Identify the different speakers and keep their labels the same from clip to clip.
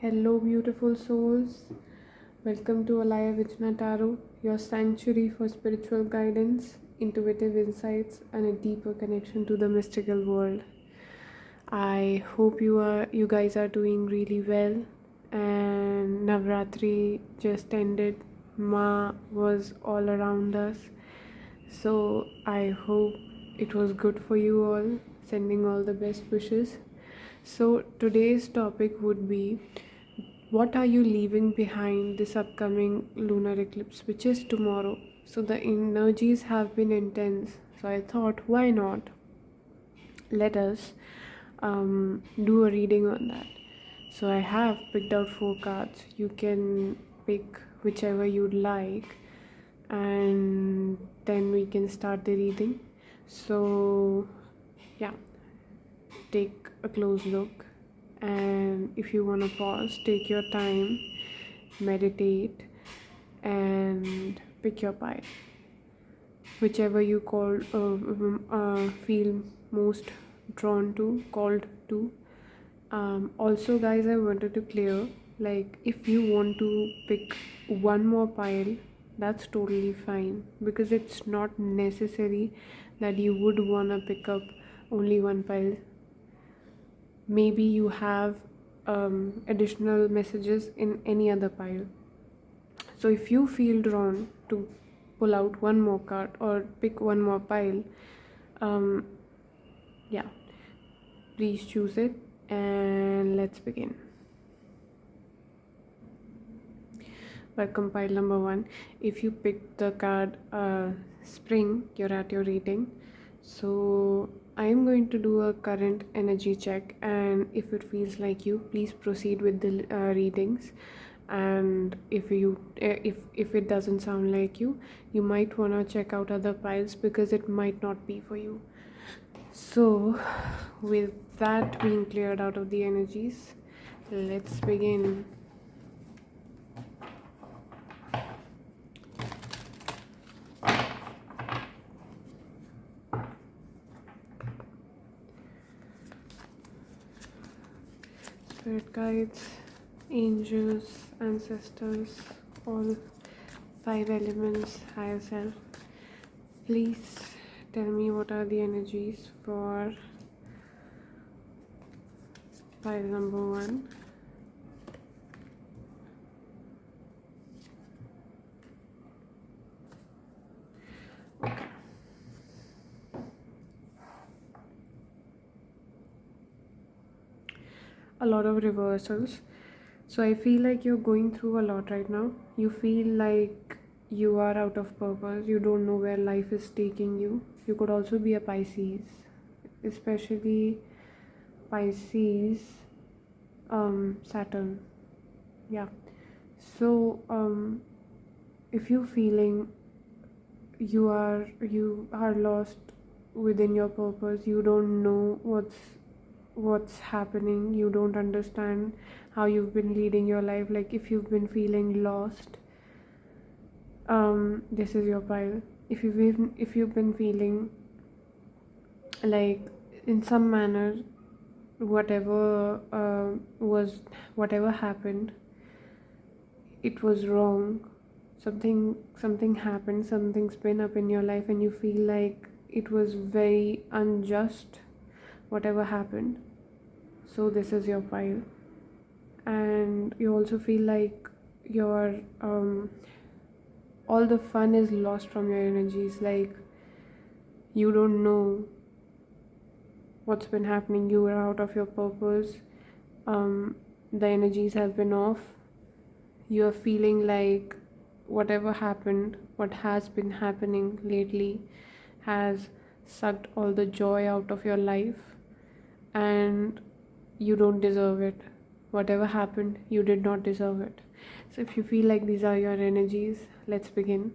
Speaker 1: Hello, beautiful souls. Welcome to Alayavijna Tarot, your sanctuary for spiritual guidance, intuitive insights, and a deeper connection to the mystical world. I hope you guys are doing really well. And Navratri just ended. Ma was all around us. So I hope it was good for you all. Sending all the best wishes. So today's topic would be, what are you leaving behind this upcoming lunar eclipse, which is tomorrow? So the energies have been intense. So I thought, why not? Let us do a reading on that. So I have picked out 4 cards. You can pick whichever you'd like, and then we can start the reading. So, yeah, take a close look, and if you want to pause, take your time, meditate, and pick your pile, whichever you feel most drawn to, called to. Also, guys, I wanted to clear, like, if you want to pick one more pile, that's totally fine, because it's not necessary that you would want to pick up only one pile. Maybe you have additional messages in any other pile. So if you feel drawn to pull out one more card or pick one more pile, yeah, please choose it, and let's begin. Welcome, pile number 1. If you picked the card Spring, you're at your reading. So I am going to do a current energy check, and if it feels like you, please proceed with the readings. And if it doesn't sound like you might want to check out other piles, because it might not be for you. So with that being cleared out of the energies, let's begin. Spirit guides, angels, ancestors, all 5 elements, higher self, please tell me what are the energies for pile number 1. Okay. A lot of reversals. So I feel like you're going through a lot right now. You feel like you are out of purpose. You don't know where life is taking you. You could also be a Pisces, especially Pisces, Saturn. Yeah. So if you're feeling you are lost within your purpose, you don't know what's happening, you don't understand how you've been leading your life, like if you've been feeling lost, this is your pile. If you've been feeling like in some manner whatever happened, it was wrong, something happened, something's been up in your life, and you feel like it was very unjust, whatever happened. So this is your pile. And you also feel like your all the fun is lost from your energies, like you don't know what's been happening, you are out of your purpose, the energies have been off, you are feeling like whatever happened, what has been happening lately has sucked all the joy out of your life, and you don't deserve it. Whatever happened, you did not deserve it. So if you feel like these are your energies, let's begin.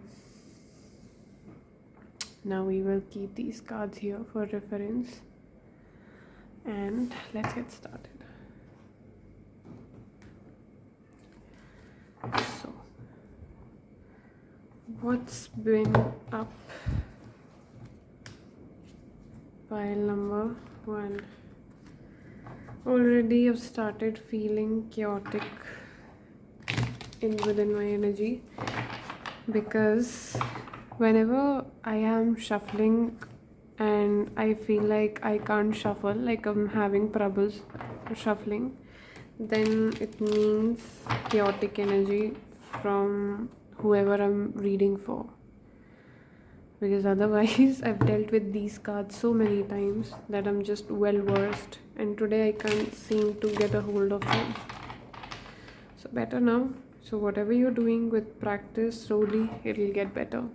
Speaker 1: Now we will keep these cards here for reference, and let's get started. So what's been up? Pile number 1. Already I've started feeling chaotic within my energy, because whenever I am shuffling and I feel like I can't shuffle, like I'm having troubles shuffling, then it means chaotic energy from whoever I'm reading for. Because otherwise, I've dealt with these cards so many times that I'm just well versed, and today I can't seem to get a hold of them. So, better now. So, whatever you're doing with practice, slowly it'll get better.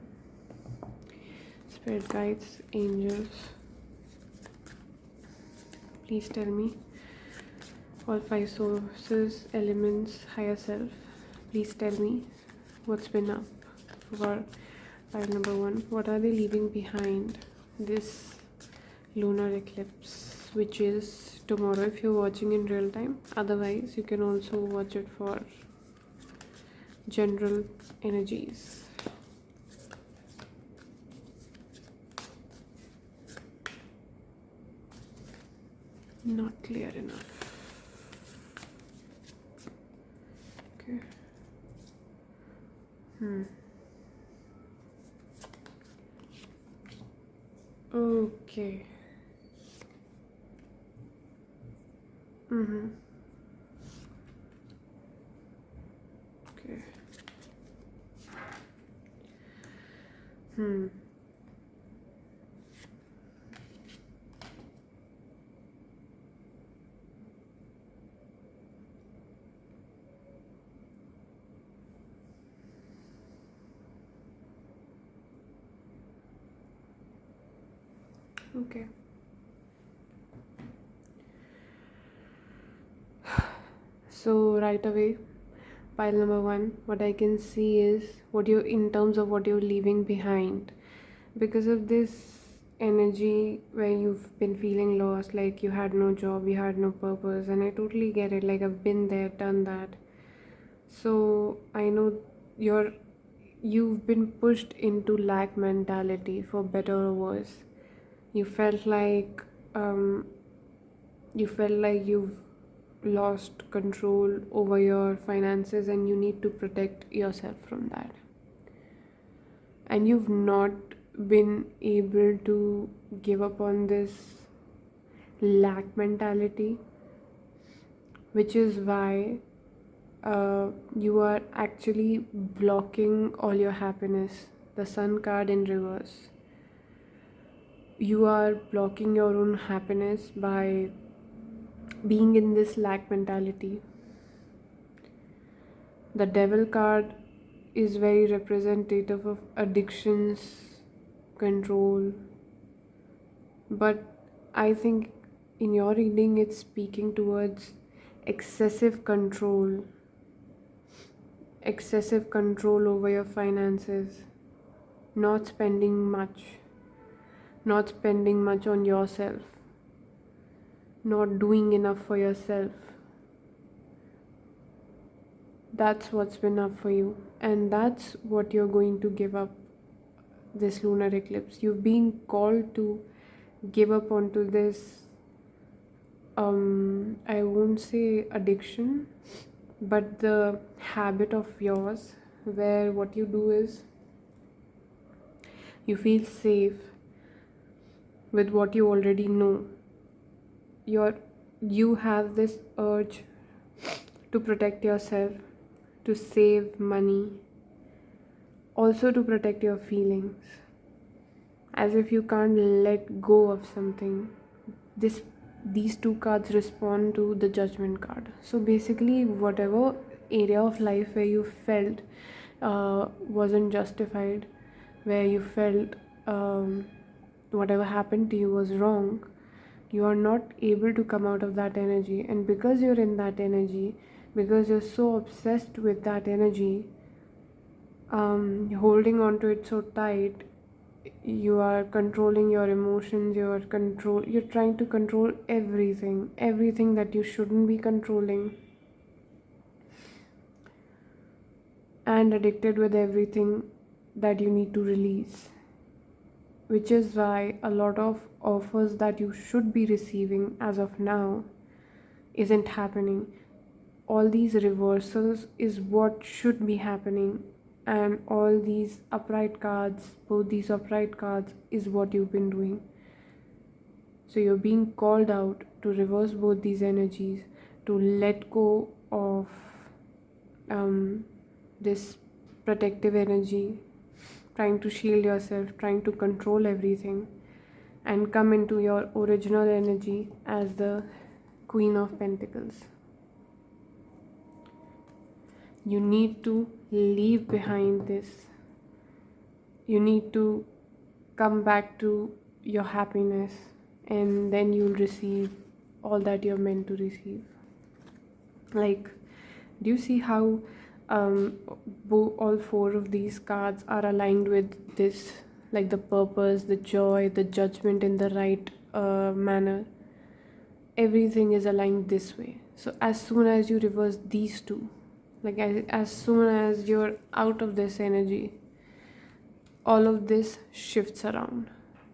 Speaker 1: Spirit guides, angels, please tell me. All five sources, elements, higher self, please tell me what's been up for pile number 1. What are they leaving behind this lunar eclipse, which is tomorrow if you're watching in real time. Otherwise, you can also watch it for general energies. Not clear enough. Okay. Okay. Okay. Okay. So right away, pile number 1, what I can see is what you in terms of what you're leaving behind. Because of this energy where you've been feeling lost, like you had no job, you had no purpose, and I totally get it. Like I've been there, done that. So I know you've been pushed into lack mentality, for better or worse. You felt like you've lost control over your finances, and you need to protect yourself from that. And you've not been able to give up on this lack mentality, which is why you are actually blocking all your happiness. The Sun card in reverse. You are blocking your own happiness by being in this lack mentality. The Devil card is very representative of addictions, control. But I think in your reading it's speaking towards excessive control over your finances, not spending much on yourself, not doing enough for yourself. That's what's been up for you, and that's what you're going to give up this lunar eclipse. You've been called to give up onto this I won't say addiction, but the habit of yours where what you do is you feel safe with what you already know. You have this urge to protect yourself, to save money, also to protect your feelings, as if you can't let go of something. These two cards respond to the Judgment card. So basically, whatever area of life where you felt wasn't justified, where you felt whatever happened to you was wrong, you are not able to come out of that energy. And because you're in that energy, because you're so obsessed with that energy, holding on to it so tight, you are controlling your emotions, you're trying to control everything that you shouldn't be controlling, and addicted with everything that you need to release, which is why a lot of offers that you should be receiving as of now, isn't happening. All these reversals is what should be happening, and all these upright cards, both these upright cards, is what you've been doing. So you're being called out to reverse both these energies, to let go of this protective energy, trying to shield yourself, trying to control everything, and come into your original energy as the Queen of Pentacles. You need to leave behind this. You need to come back to your happiness, and then you'll receive all that you're meant to receive. Like, do you see how all four of these cards are aligned with this, like the purpose, the joy, the judgment in the right manner? Everything is aligned this way. So as soon as you reverse these two, like as soon as you're out of this energy, all of this shifts around.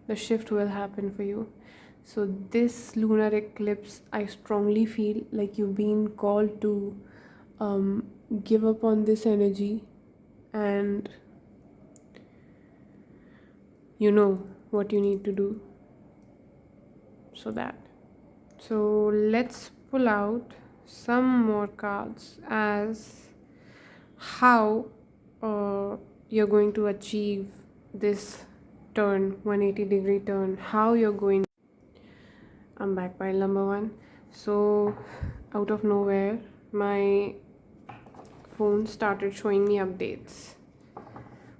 Speaker 1: The shift will happen for you. So this lunar eclipse, I strongly feel like you've been called to give up on this energy, and you know what you need to do. So let's pull out some more cards as how you're going to achieve this turn, 180-degree turn, how you're going. I'm back, pile number one. So out of nowhere, my phone started showing me updates,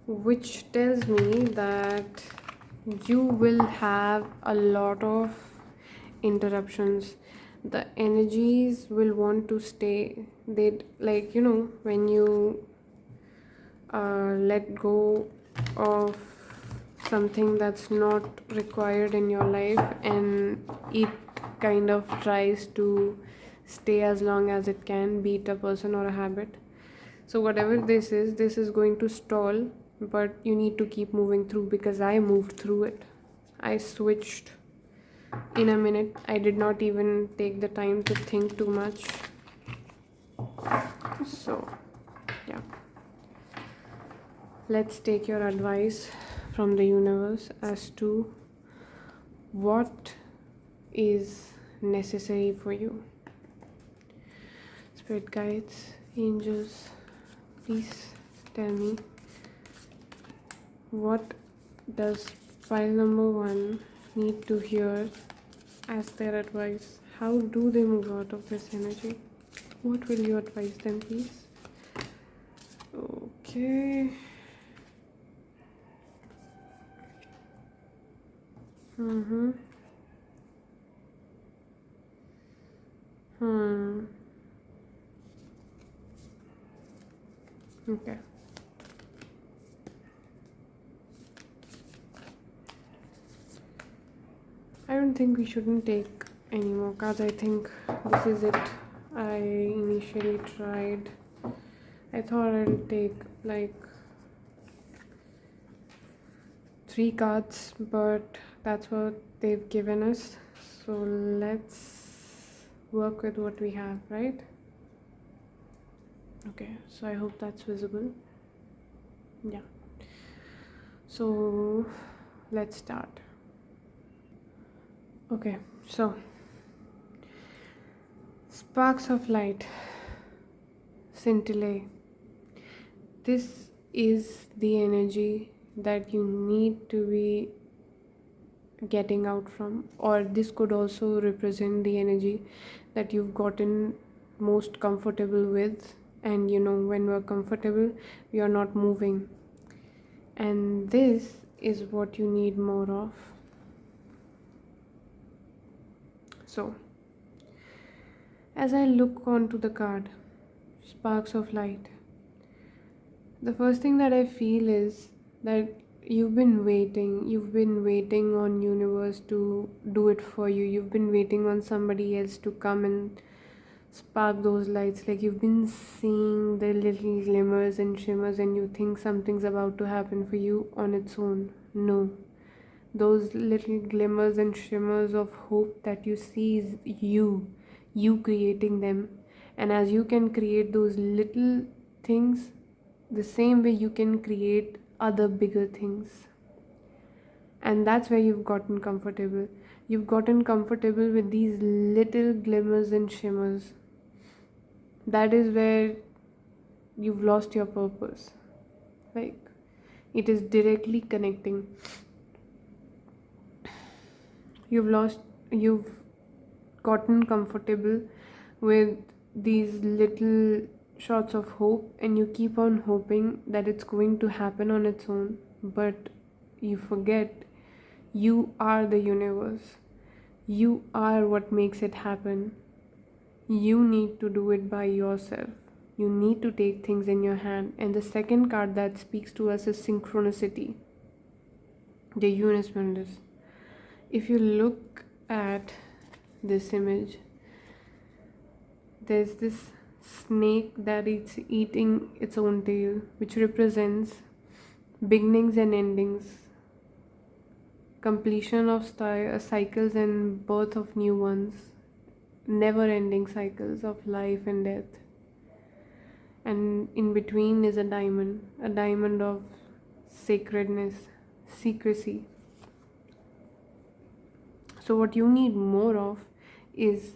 Speaker 1: which tells me that you will have a lot of interruptions. The energies will want to stay. They'd, like, when you let go of something that's not required in your life, and it kind of tries to stay as long as it can, be it a person or a habit. So whatever this is going to stall, but you need to keep moving through, because I moved through it. I switched in a minute. I did not even take the time to think too much. So yeah, let's take your advice from the universe as to what is necessary for you. Spirit guides, angels, please tell me, what does pile number one need to hear as their advice? How do they move out of this energy? What will you advise them, please? Okay. Okay. I don't think we shouldn't take any more cards. I think this is it. I initially tried. I thought I'll take like 3 cards, but that's what they've given us. So let's work with what we have, right? Okay, so I hope that's visible. Yeah. So let's start. Okay, so sparks of light, scintillate. This is the energy that you need to be getting out from, or this could also represent the energy that you've gotten most comfortable with. And when we're comfortable, we are not moving, and this is what you need more of. So as I look onto the card, sparks of light, the first thing that I feel is that you've been waiting on universe to do it for you. You've been waiting on somebody else to come and spark those lights. Like, you've been seeing the little glimmers and shimmers, and you think something's about to happen for you on its own. No, those little glimmers and shimmers of hope that you see is you. you creating them. And as you can create those little things, the same way you can create other bigger things. And that's where you've gotten comfortable. You've gotten comfortable with these little glimmers and shimmers. That is where you've lost your purpose. Like, it is directly connecting. You've gotten comfortable with these little shots of hope, and you keep on hoping that it's going to happen on its own, but you forget you are the universe. You are what makes it happen. You need to do it by yourself. You need to take things in your hand. And the second card that speaks to us is synchronicity. The universe. If you look at this image, there's this snake that is eating its own tail, which represents beginnings and endings, completion of cycles and birth of new ones, never ending cycles of life and death. And in between is a diamond of sacredness, secrecy. So what you need more of is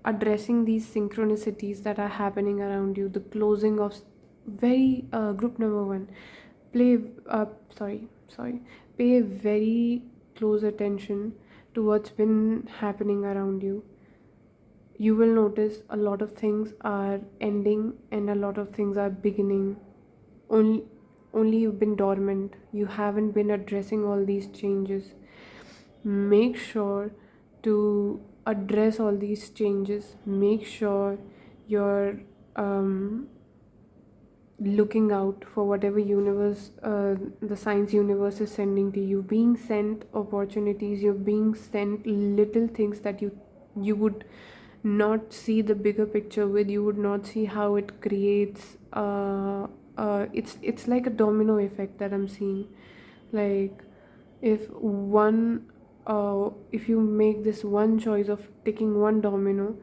Speaker 1: addressing these synchronicities that are happening around you. The closing of very group number 1. Pay very close attention to what's been happening around you. You will notice a lot of things are ending and a lot of things are beginning. Only you've been dormant. You haven't been addressing all these changes. Make sure to address all these changes. Make sure you're looking out for whatever universe, the science universe is sending to you. Being sent opportunities, you're being sent little things that you would not see the bigger picture with. You would not see how it creates it's like a domino effect that I'm seeing. Like, if you make this one choice of taking one domino,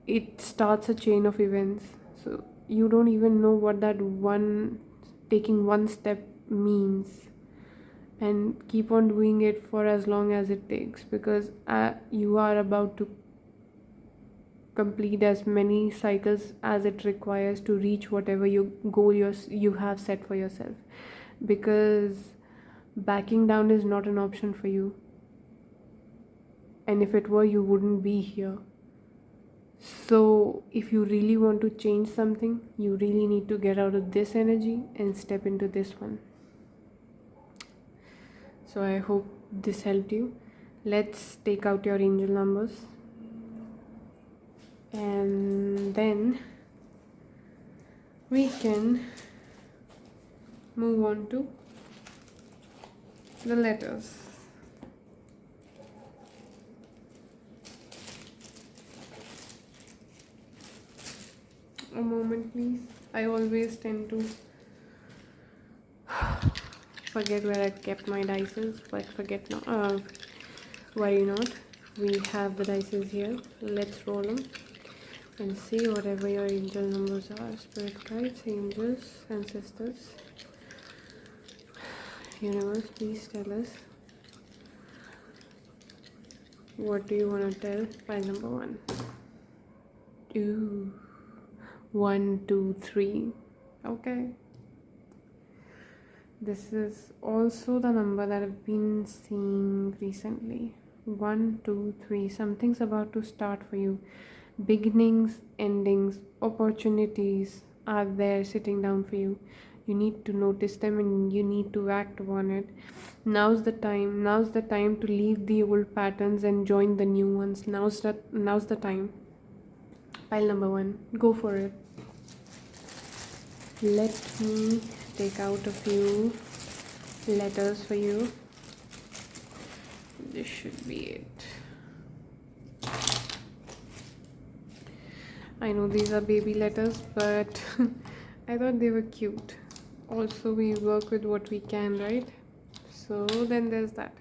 Speaker 1: it starts a chain of events. So you don't even know what that taking one step means, and keep on doing it for as long as it takes, because you are about to complete as many cycles as it requires to reach whatever goal you have set for yourself, because backing down is not an option for you. And if it were, you wouldn't be here. So if you really want to change something, you really need to get out of this energy and step into this one. So I hope this helped you. Let's take out your angel numbers, and then we can move on to the letters. A moment, please. I always tend to forget where I kept my dices, but worry not. We have the dices here. Let's roll them and see whatever your angel numbers are. Spirit guides, angels, ancestors, universe, please tell us. What do you want to tell? Pile number 1. 2, 1, 2, 3. Okay. This is also the number that I've been seeing recently. 1, 2, 3. Something's about to start for you. Beginnings, endings, opportunities are there sitting down for you. You need to notice them and you need to act upon it. Now's the time. Now's the time to leave the old patterns and join the new ones. Now's the time. Pile number 1. Go for it. Let me take out a few letters for you. This should be it. I know these are baby letters, but I thought they were cute. Also, we work with what we can, right? So then there's that.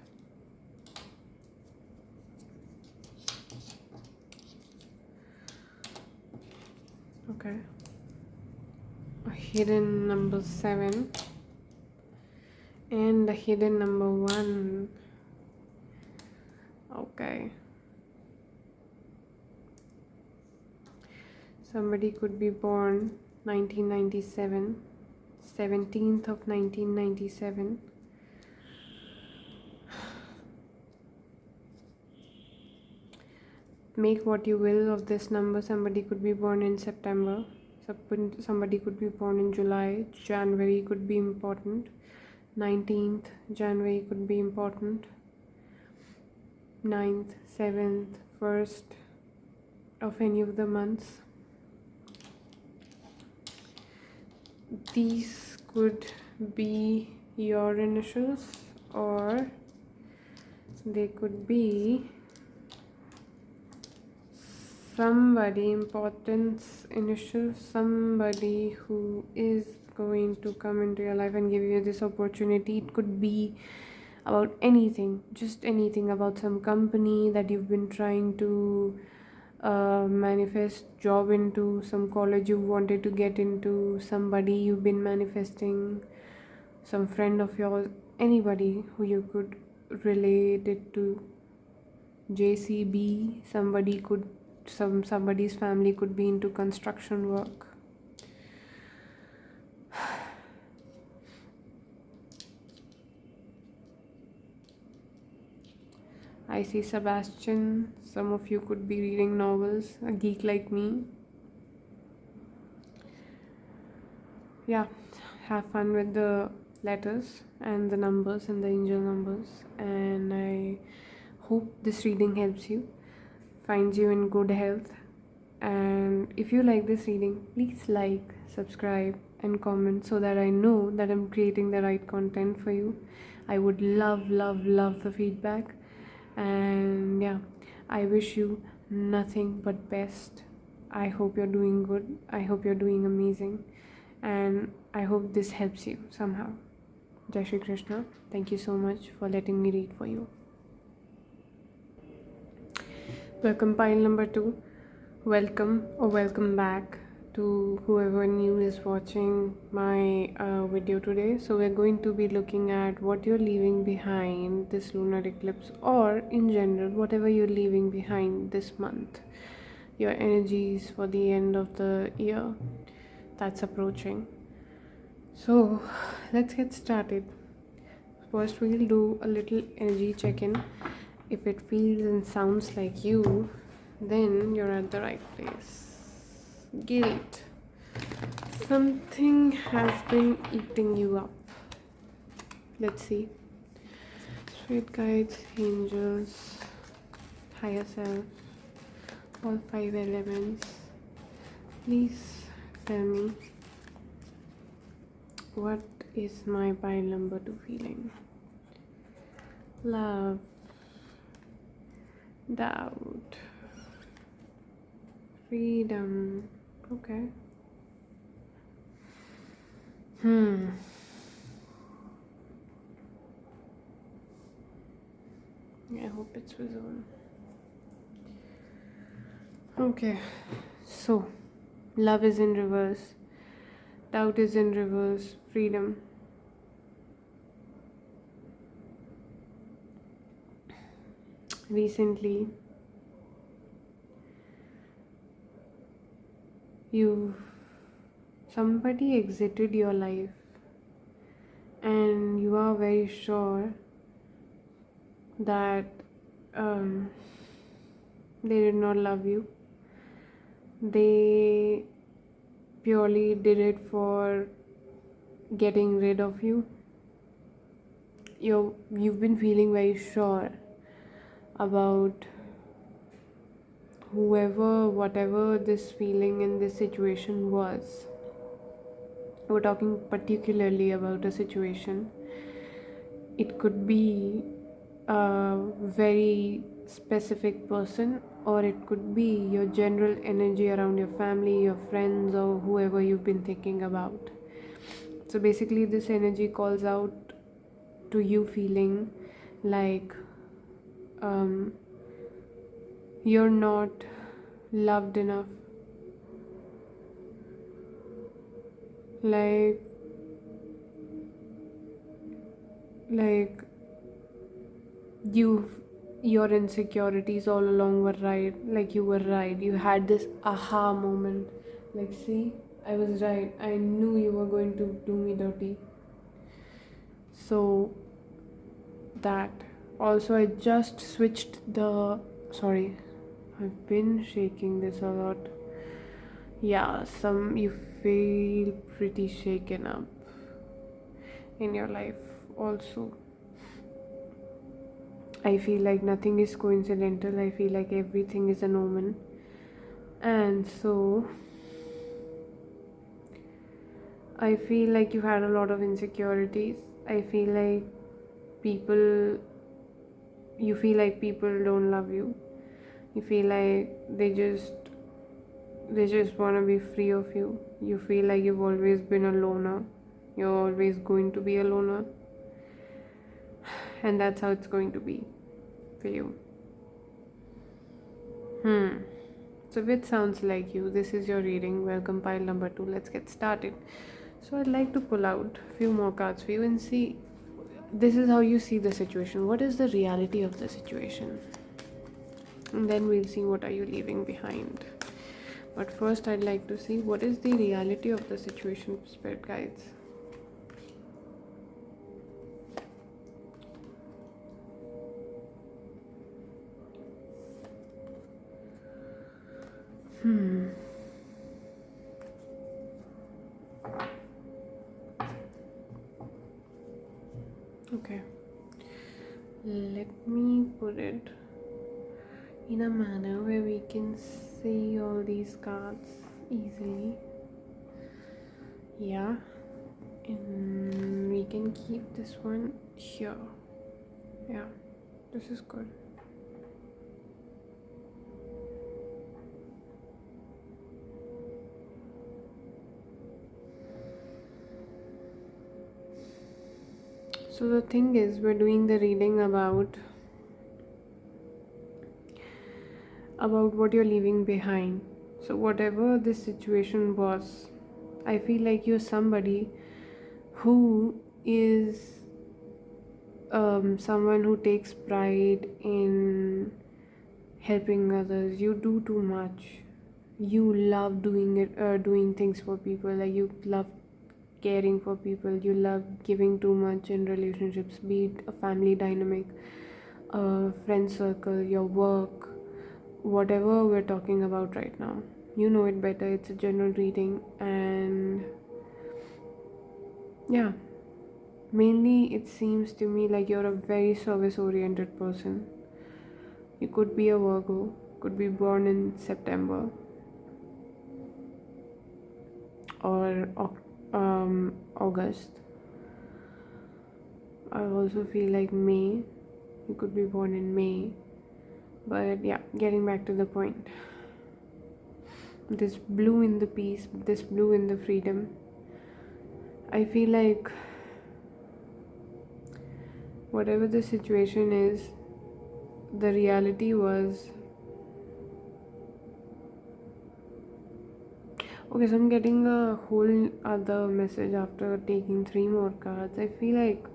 Speaker 1: Okay. A hidden number 7 and a hidden number 1. Okay. Somebody could be born 1997, 17th of 1997. Make what you will of this number. Somebody could be born in September. Somebody could be born in July. January could be important. 19th January could be important. 9th, 7th, 1st of any of the months. These could be your initials, or they could be somebody important's initials, somebody who is going to come into your life and give you this opportunity. It could be about anything, just anything, about some company that you've been trying to manifest job into, some college you wanted to get into, somebody you've been manifesting, some friend of yours, anybody who you could relate it to. JCB, somebody's family could be into construction work. I see Sebastian. Some of you could be reading novels, a geek like me. Yeah, have fun with the letters and the numbers and the angel numbers. And I hope this reading helps you, finds you in good health. And if you like this reading, please like, subscribe, and comment so that I know that I'm creating the right content for you. I would love the feedback. And yeah, I wish you nothing but best. I hope you're doing good. I hope you're doing amazing. And I hope this helps you somehow. Jai Shri Krishna. Thank you so much for letting me read for you. Welcome, pile number 2. Welcome or welcome back to whoever new is watching my video today. So we're going to be looking at what you're leaving behind this lunar eclipse, or in general whatever you're leaving behind this month, your energies for the end of the year that's approaching. So let's get started. First we'll do a little energy check-in. If it feels and sounds like you, then you're at the right place. Guilt. Something has been eating you up. Let's see. Spirit guides, angels, higher self, all 5 elements. Please tell me, what is my pile number 2 feeling? Love, doubt, freedom. Okay. I hope it's visible. Okay, so love is in reverse, doubt is in reverse, freedom. Recently, somebody exited your life, and you are very sure that they did not love you. They purely did it for getting rid of you. You've been feeling very sure about whatever this feeling in this situation was. We're talking particularly about a situation. It could be a very specific person, or it could be your general energy around your family, your friends, or whoever you've been thinking about. So basically, this energy calls out to you feeling like you're not loved enough, like like you your insecurities all along were right, like you were right, you had this aha moment, like, see, I was right, I knew you were going to do me dirty. So that also, I just switched the, sorry, I've been shaking this a lot. Yeah, some you feel pretty shaken up in your life also. I feel like nothing is coincidental. I feel like everything is an omen. And so I feel like you had a lot of insecurities. I feel like people, you feel like people don't love you. You feel like they just want to be free of you. You feel like you've always been a loner. You're always going to be a loner. And that's how it's going to be for you. So if it sounds like you, this is your reading. Welcome pile number 2. Let's get started. So I'd like to pull out a few more cards for you and see, this is how you see the situation. What is the reality of the situation? And then we'll see what are you leaving behind. But first I'd like to see what is the reality of the situation, spirit guides. Okay. Let me put it in a manner where we can see all these cards easily. Yeah. And we can keep this one here. Yeah, this is good. So the thing is, we're doing the reading about what you're leaving behind. So whatever this situation was, I feel like you're somebody who is someone who takes pride in helping others. You do too much. You love doing things for people. Like, you love caring for people. You love giving too much in relationships, be it a family dynamic, a friend circle, your work, whatever we're talking about right now. You know it better. It's a general reading, and yeah, mainly it seems to me like you're a very service oriented person. You could be a Virgo, could be born in September or August. I also feel like May. You could be born in May. But yeah, getting back to the point. This blue in the peace, this blue in the freedom. I feel like whatever the situation is, the reality was. Okay, so I'm getting a whole other message after taking 3 more cards. I feel like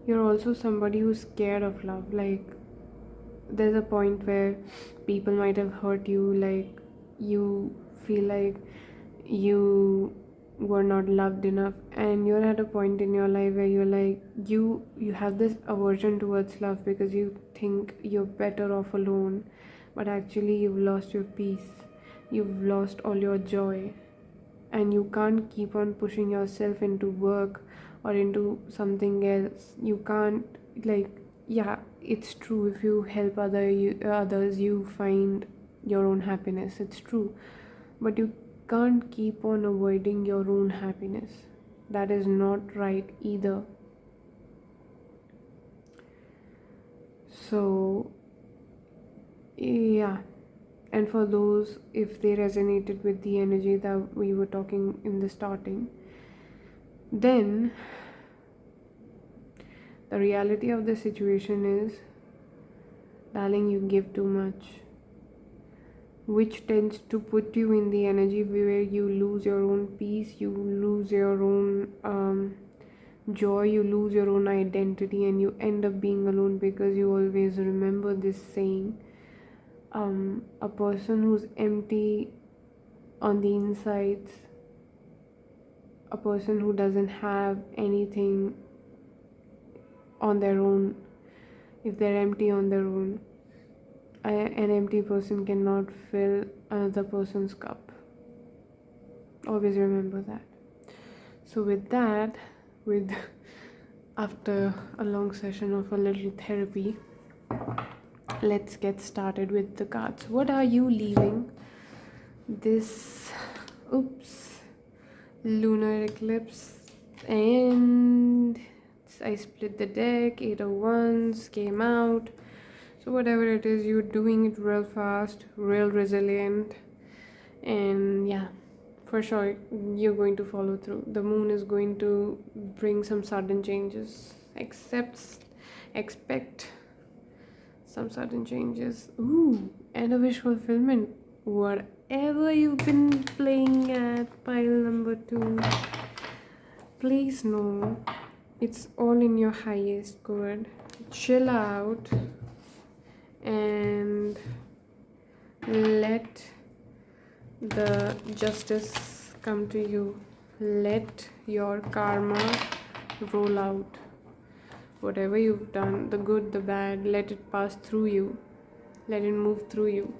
Speaker 1: you're also somebody who's scared of love. Like, there's a point where people might have hurt you, like, you feel like you were not loved enough, and you're at a point in your life where you're like, you have this aversion towards love because you think you're better off alone, but actually you've lost your peace, you've lost all your joy, and you can't keep on pushing yourself into work or into something else. You can't, like, yeah, it's true, if you help others, you find your own happiness, it's true, but you can't keep on avoiding your own happiness. That is not right either. So yeah, and for those, if they resonated with the energy that we were talking in the starting, then the reality of the situation is, darling, you give too much. which tends to put you in the energy where you lose your own peace, you lose your own joy, you lose your own identity, and you end up being alone because you always remember this saying, a person who's empty on the insides, a person who doesn't have anything on their own, if they're empty on their own, an empty person cannot fill another person's cup. Always remember that. So with that, with after a long session of a little therapy, let's get started with the cards. What are you leaving this lunar eclipse? And I split the deck. 8 of Wands came out. So whatever it is, you're doing it real fast, real resilient, and yeah, for sure you're going to follow through. The moon is going to bring some sudden changes. Expect some sudden changes. Ooh, and a wish fulfillment. Whatever you've been playing at pile number 2, please know it's all in your highest good. Chill out and let the justice come to you. Let your karma roll out. Whatever you've done, the good, the bad, let it pass through you. Let it move through you.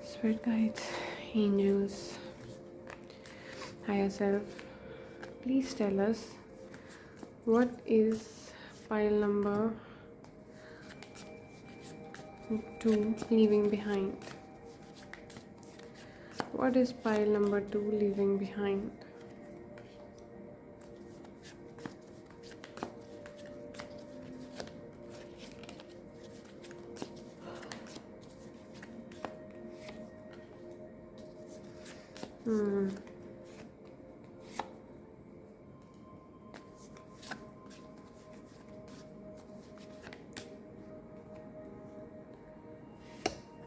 Speaker 1: Spirit guides, angels, higher self, please tell us, what is pile number 2 leaving behind? What is pile number 2 leaving behind?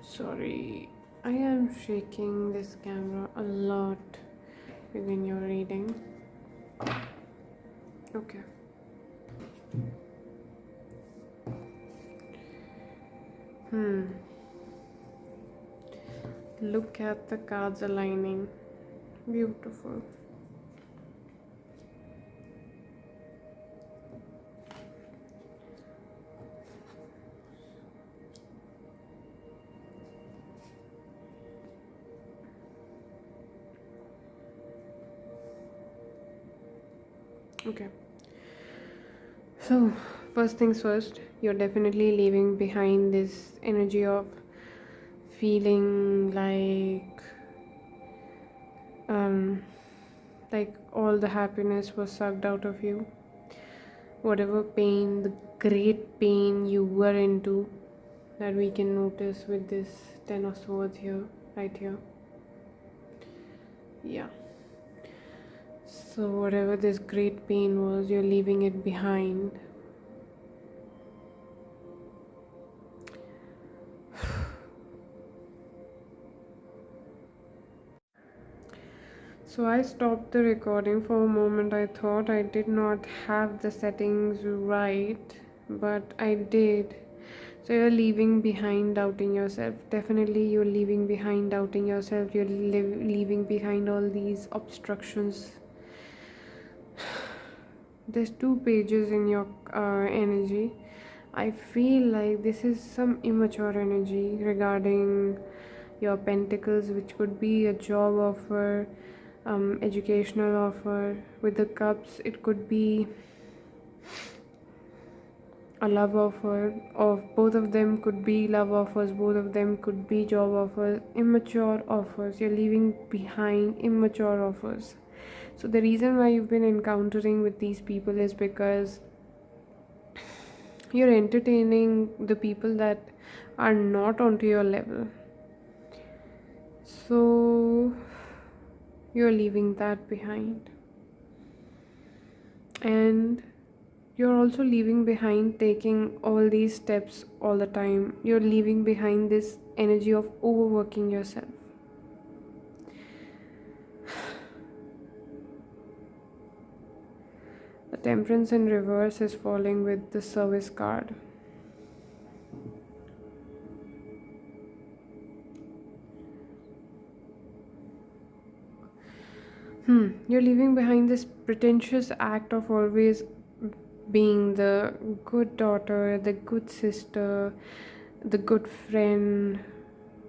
Speaker 1: Sorry, I am shaking this camera a lot within your reading. Okay. Look at the cards aligning. Beautiful. Okay, so first things first, you're definitely leaving behind this energy of feeling like all the happiness was sucked out of you. Whatever pain, the great pain you were into, that we can notice with this 10 of Swords here, right here. Yeah. So whatever this great pain was, you're leaving it behind. So I stopped the recording for a moment. I thought I did not have the settings right, but I did. So you're leaving behind doubting yourself. Definitely you're leaving behind doubting yourself. You're leaving behind all these obstructions. There's 2 pages in your energy. I feel like this is some immature energy regarding your pentacles, which could be a job offer, educational offer. With the cups, it could be a love offer, or both of them could be love offers, both of them could be job offers. Immature offers. You're leaving behind immature offers. So the reason why you've been encountering with these people is because you're entertaining the people that are not onto your level. So you're leaving that behind. And you're also leaving behind taking all these steps all the time. You're leaving behind this energy of overworking yourself. The temperance in reverse is falling with the service card. You're leaving behind this pretentious act of always being the good daughter, the good sister, the good friend,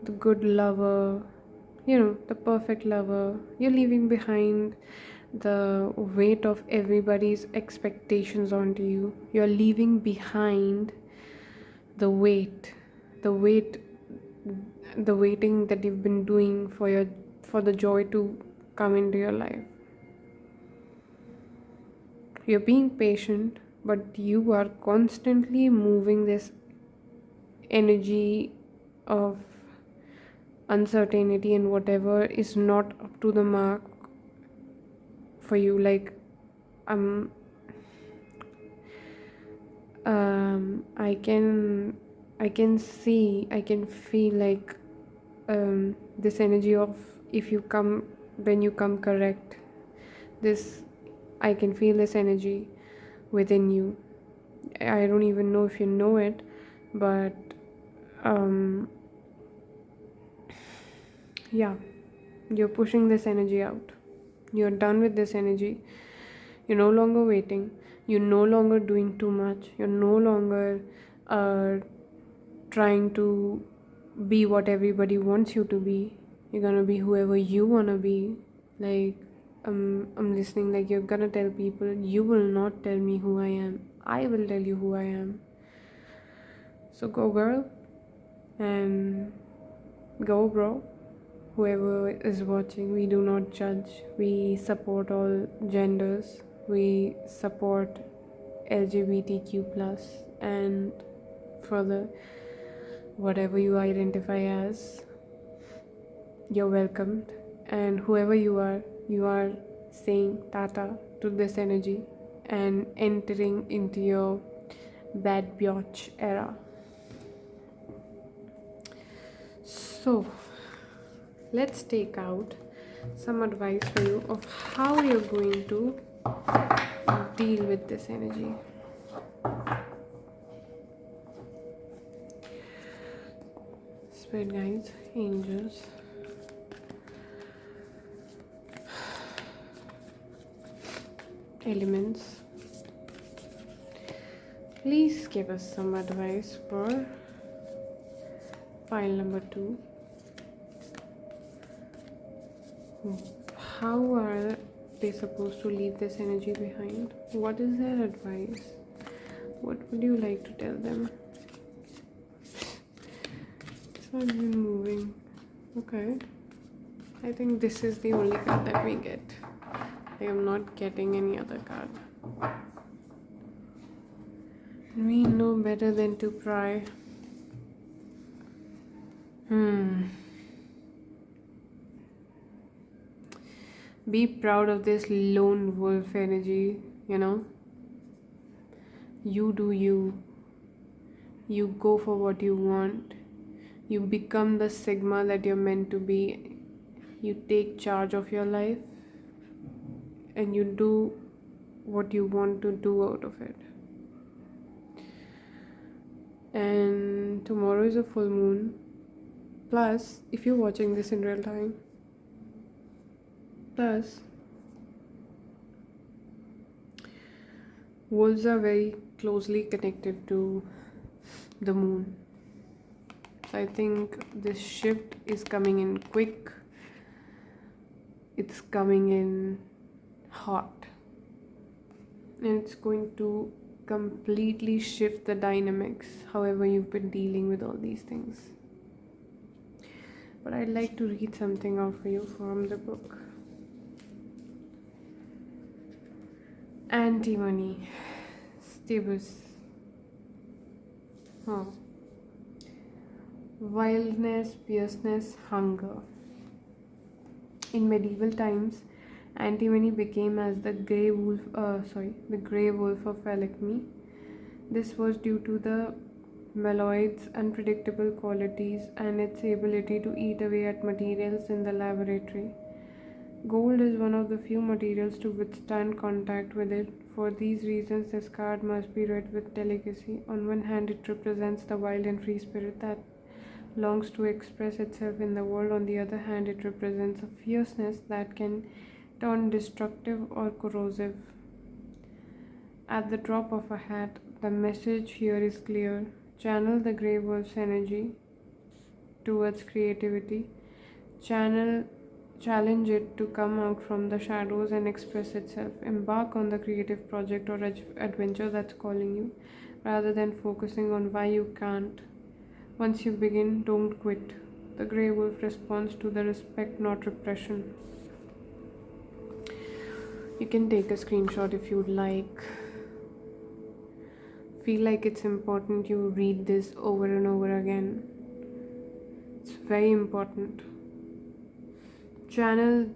Speaker 1: the good lover, the perfect lover. You're leaving behind the weight of everybody's expectations onto you. You're leaving behind the weight, the weight, the waiting that you've been doing for the joy to come into your life. You're being patient, but you are constantly moving this energy of uncertainty, and whatever is not up to the mark for you. Like, um I can see, I can feel like this energy of, if you come, when you come correct, this, I can feel this energy within you. I don't even know if you know it, but yeah, you're pushing this energy out. You're done with this energy. You're no longer waiting. You're no longer doing too much. You're no longer trying to be what everybody wants you to be. You're gonna be whoever you wanna be. Like, I'm listening. Like, you're gonna tell people, you will not tell me who I am. I will tell you who I am. So go, girl, and go, bro. Whoever is watching, we do not judge. We support all genders. We support LGBTQ+, and further, whatever you identify as, you're welcomed. And whoever you are saying tata to this energy and entering into your bad biatch era. So let's take out some advice for you of how you're going to deal with this energy. Spirit guides, angels, elements, please give us some advice for pile number 2. How are they supposed to leave this energy behind? What is their advice? What would you like to tell them? It's not even moving. Okay. I think this is the only card that we get. I am not getting any other card. We know better than to pry. Be proud of this lone wolf energy, You do you. You go for what you want. You become the Sigma that you're meant to be. You take charge of your life and you do what you want to do out of it. And tomorrow is a full moon. Plus, if you're watching this in real time, wolves are very closely connected to the moon. So I think this shift is coming in quick. It's coming in hot. And it's going to completely shift the dynamics, however you've been dealing with all these things. But I'd like to read something out for you from the book. Antimony, Stibus. Wildness, fierceness, hunger. In medieval times, Antimony became as the grey wolf of alchemy. This was due to the malloid's unpredictable qualities and its ability to eat away at materials in the laboratory. Gold is one of the few materials to withstand contact with it. For these reasons, this card must be read with delicacy. On one hand, it represents the wild and free spirit that longs to express itself in the world. On the other hand, it represents a fierceness that can turn destructive or corrosive. At the drop of a hat, the message here is clear. Channel the grey wolf's energy towards creativity. Challenge it to come out from the shadows and express itself. Embark on the creative project or adventure that's calling you, rather than focusing on why you can't. Once you begin, don't quit. The grey wolf responds to the respect, not repression. You can take a screenshot if you'd like. Feel like it's important you read this over and over again. It's very important. Channel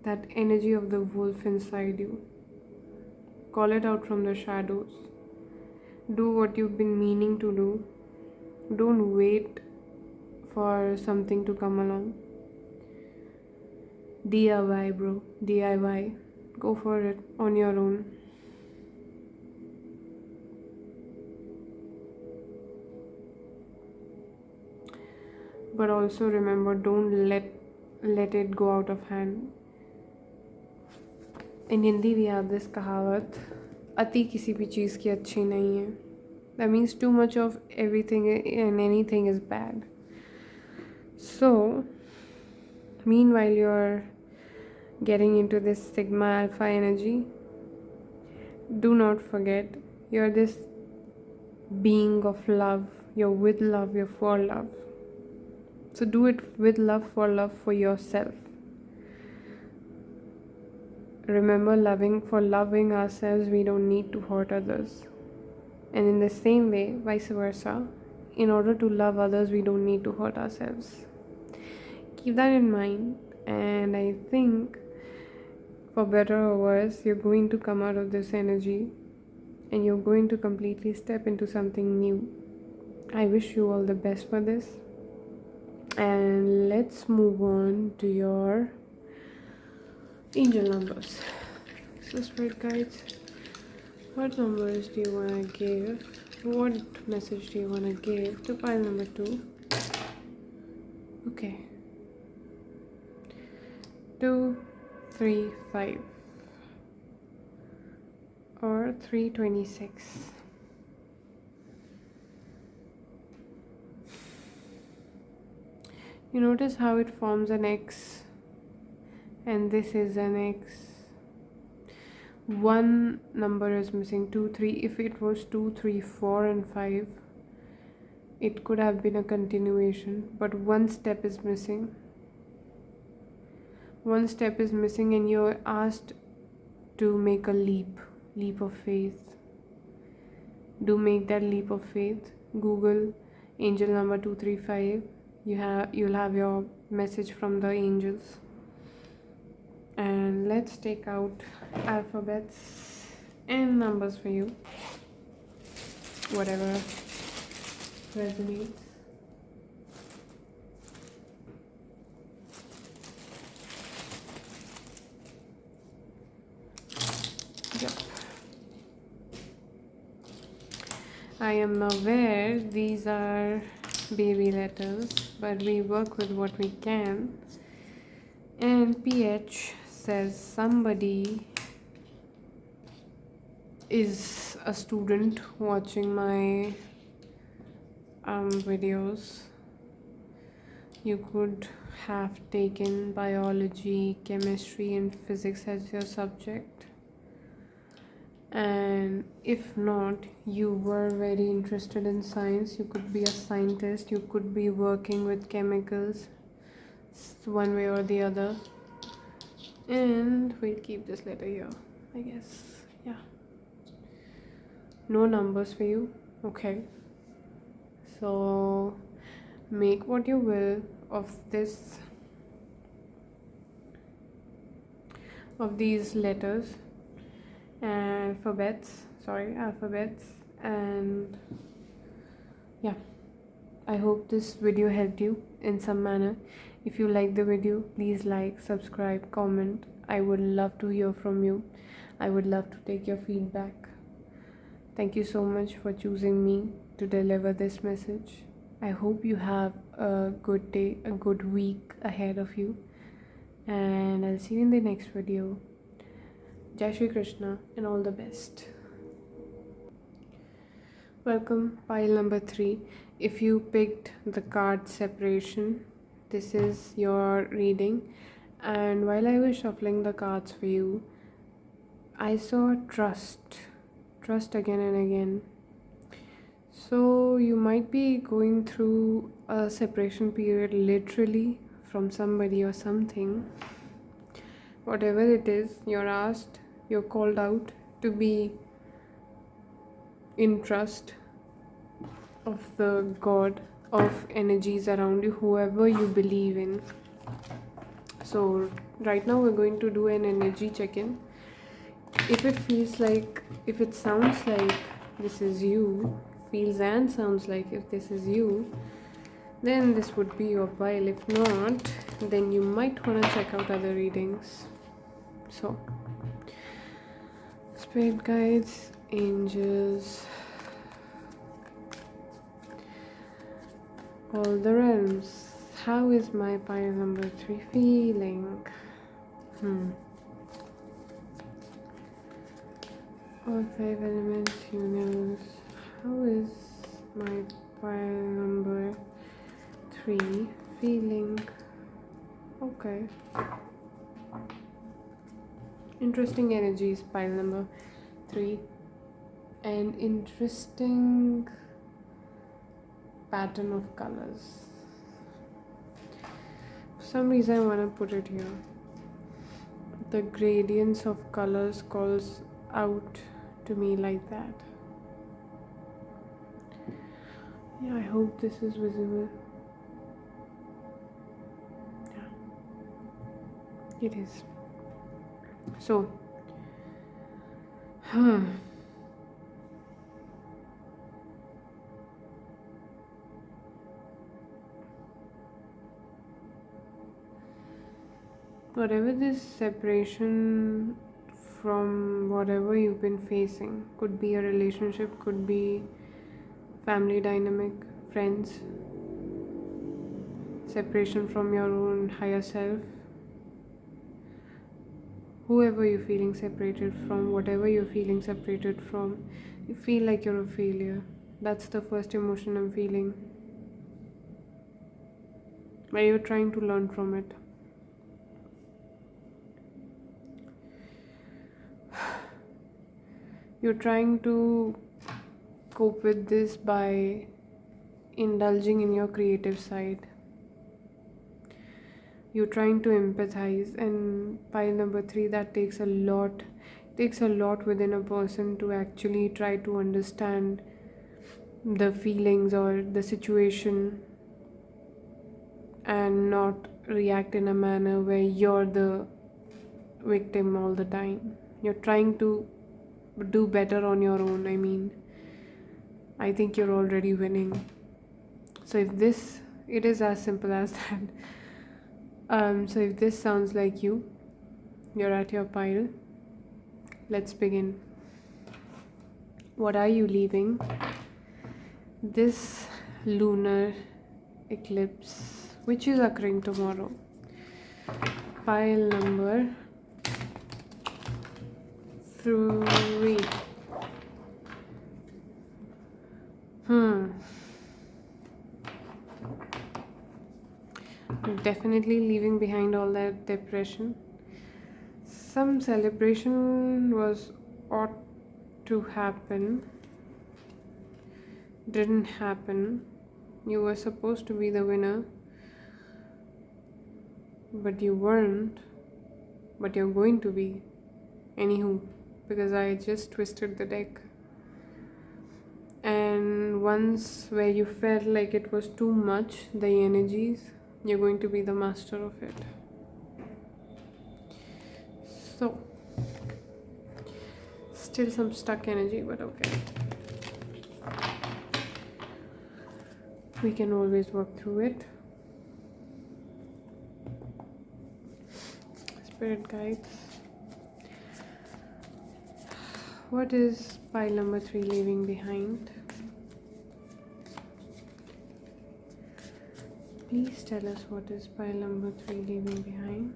Speaker 1: that energy of the wolf inside you. Call it out from the shadows. Do what you've been meaning to do. Don't wait for something to come along. DIY, bro. DIY. Go for it on your own. But also remember, don't let it go out of hand. In Hindi we have this कहावत, अति किसी भी चीज़ की अच्छी नहीं है. That means too much of everything and anything is bad. So, meanwhile you're getting into this Sigma Alpha energy, do not forget, you're this being of love. You're with love, you're for love. So do it with love for yourself. Remember, loving ourselves, we don't need to hurt others. And in the same way, vice versa, in order to love others, we don't need to hurt ourselves. Keep that in mind, and I think, for better or worse, you're going to come out of this energy and you're going to completely step into something new. I wish you all the best for this. And let's move on to your angel numbers. So, spirit guides, what numbers do you want to give? What message do you want to give to pile number 2? Okay. 2, 3, 5 or 326. You notice how it forms an X, and this is an X. One number is missing, 2, 3. If it was 2, 3, 4 and 5, it could have been a continuation, but one step is missing. One step is missing and you're asked to make a leap of faith. Do make that leap of faith. Google angel number 235. You'll have your message from the angels. And let's take out alphabets and numbers for you. Whatever resonates. Yep. I am aware these are baby letters, but we work with what we can. And PH says somebody is a student watching my videos. You could have taken biology, chemistry and physics as your subject, and if not, you were very interested in science. You could be a scientist, you could be working with chemicals one way or the other. And we'll keep this letter here, I guess. Yeah, no numbers for you. Okay, so make what you will of this of these letters, alphabets, and yeah, I hope this video helped you in some manner. If you like the video, please like, subscribe, comment. I would love to hear from you. I would love to take your feedback. Thank you so much for choosing me to deliver this message. I hope you have a good day, a good week ahead of you, and I'll see you in the next video. Jai Shri Krishna and all the best. Welcome, pile number 3. If you picked the card separation, this is your reading. And while I was shuffling the cards for you, I saw trust again and again. So you might be going through a separation period, literally, from somebody or something. Whatever it is, you're called out to be in trust of the God, of energies around you, whoever you believe in. So right now we're going to do an energy check-in. If it sounds like this is you, feels and sounds like if this is you, then this would be your pile. If not, then you might want to check out other readings. So, spirit guides, angels, all the realms. How is my pile number 3 feeling? All 5 elements, universe. How is my pile number 3 feeling? Okay. Interesting energies, pile number 3. An interesting pattern of colors. For some reason I want to put it here. The gradients of colors calls out to me like that. Yeah, I hope this is visible. Yeah, it is. So, whatever this separation from whatever you've been facing, could be a relationship, could be family dynamic, friends, separation from your own higher self, whoever you're feeling separated from, whatever you're feeling separated from, you feel like you're a failure. That's the first emotion I'm feeling, where you're trying to learn from it. You're trying to cope with this by indulging in your creative side. You're trying to empathize, and pile number 3, that takes a lot within a person to actually try to understand the feelings or the situation and not react in a manner where you're the victim all the time. You're trying to do better on your own. I think you're already winning. So if it is as simple as that. So if this sounds like you're at your pile. Let's begin. What are you leaving this lunar eclipse, which is occurring tomorrow? Pile number 3. Definitely leaving behind all that depression. Some celebration ought to happen, didn't happen. You were supposed to be the winner, but you weren't. But you're going to be. Anywho, because I just twisted the deck. And once where you felt like it was too much, the energies, you're going to be the master of it. So, still some stuck energy, but okay. We can always work through it. Spirit guides. What is pile number 3 leaving behind? Please tell us what is pile number 3 leaving behind.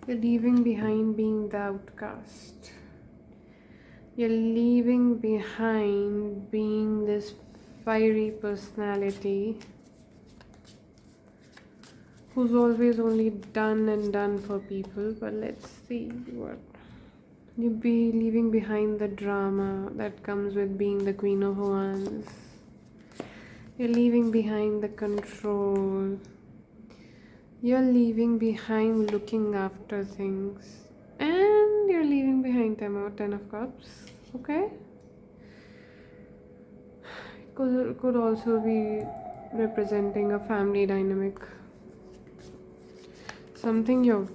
Speaker 1: You're leaving behind being the outcast. You're leaving behind being this fiery personality who's always only done for people. But let's see what you'll be leaving behind: the drama that comes with being the Queen of Wands. You're leaving behind the control. You're leaving behind looking after things. And you're leaving behind 10 of Cups. Okay? Could also be representing a family dynamic. Something you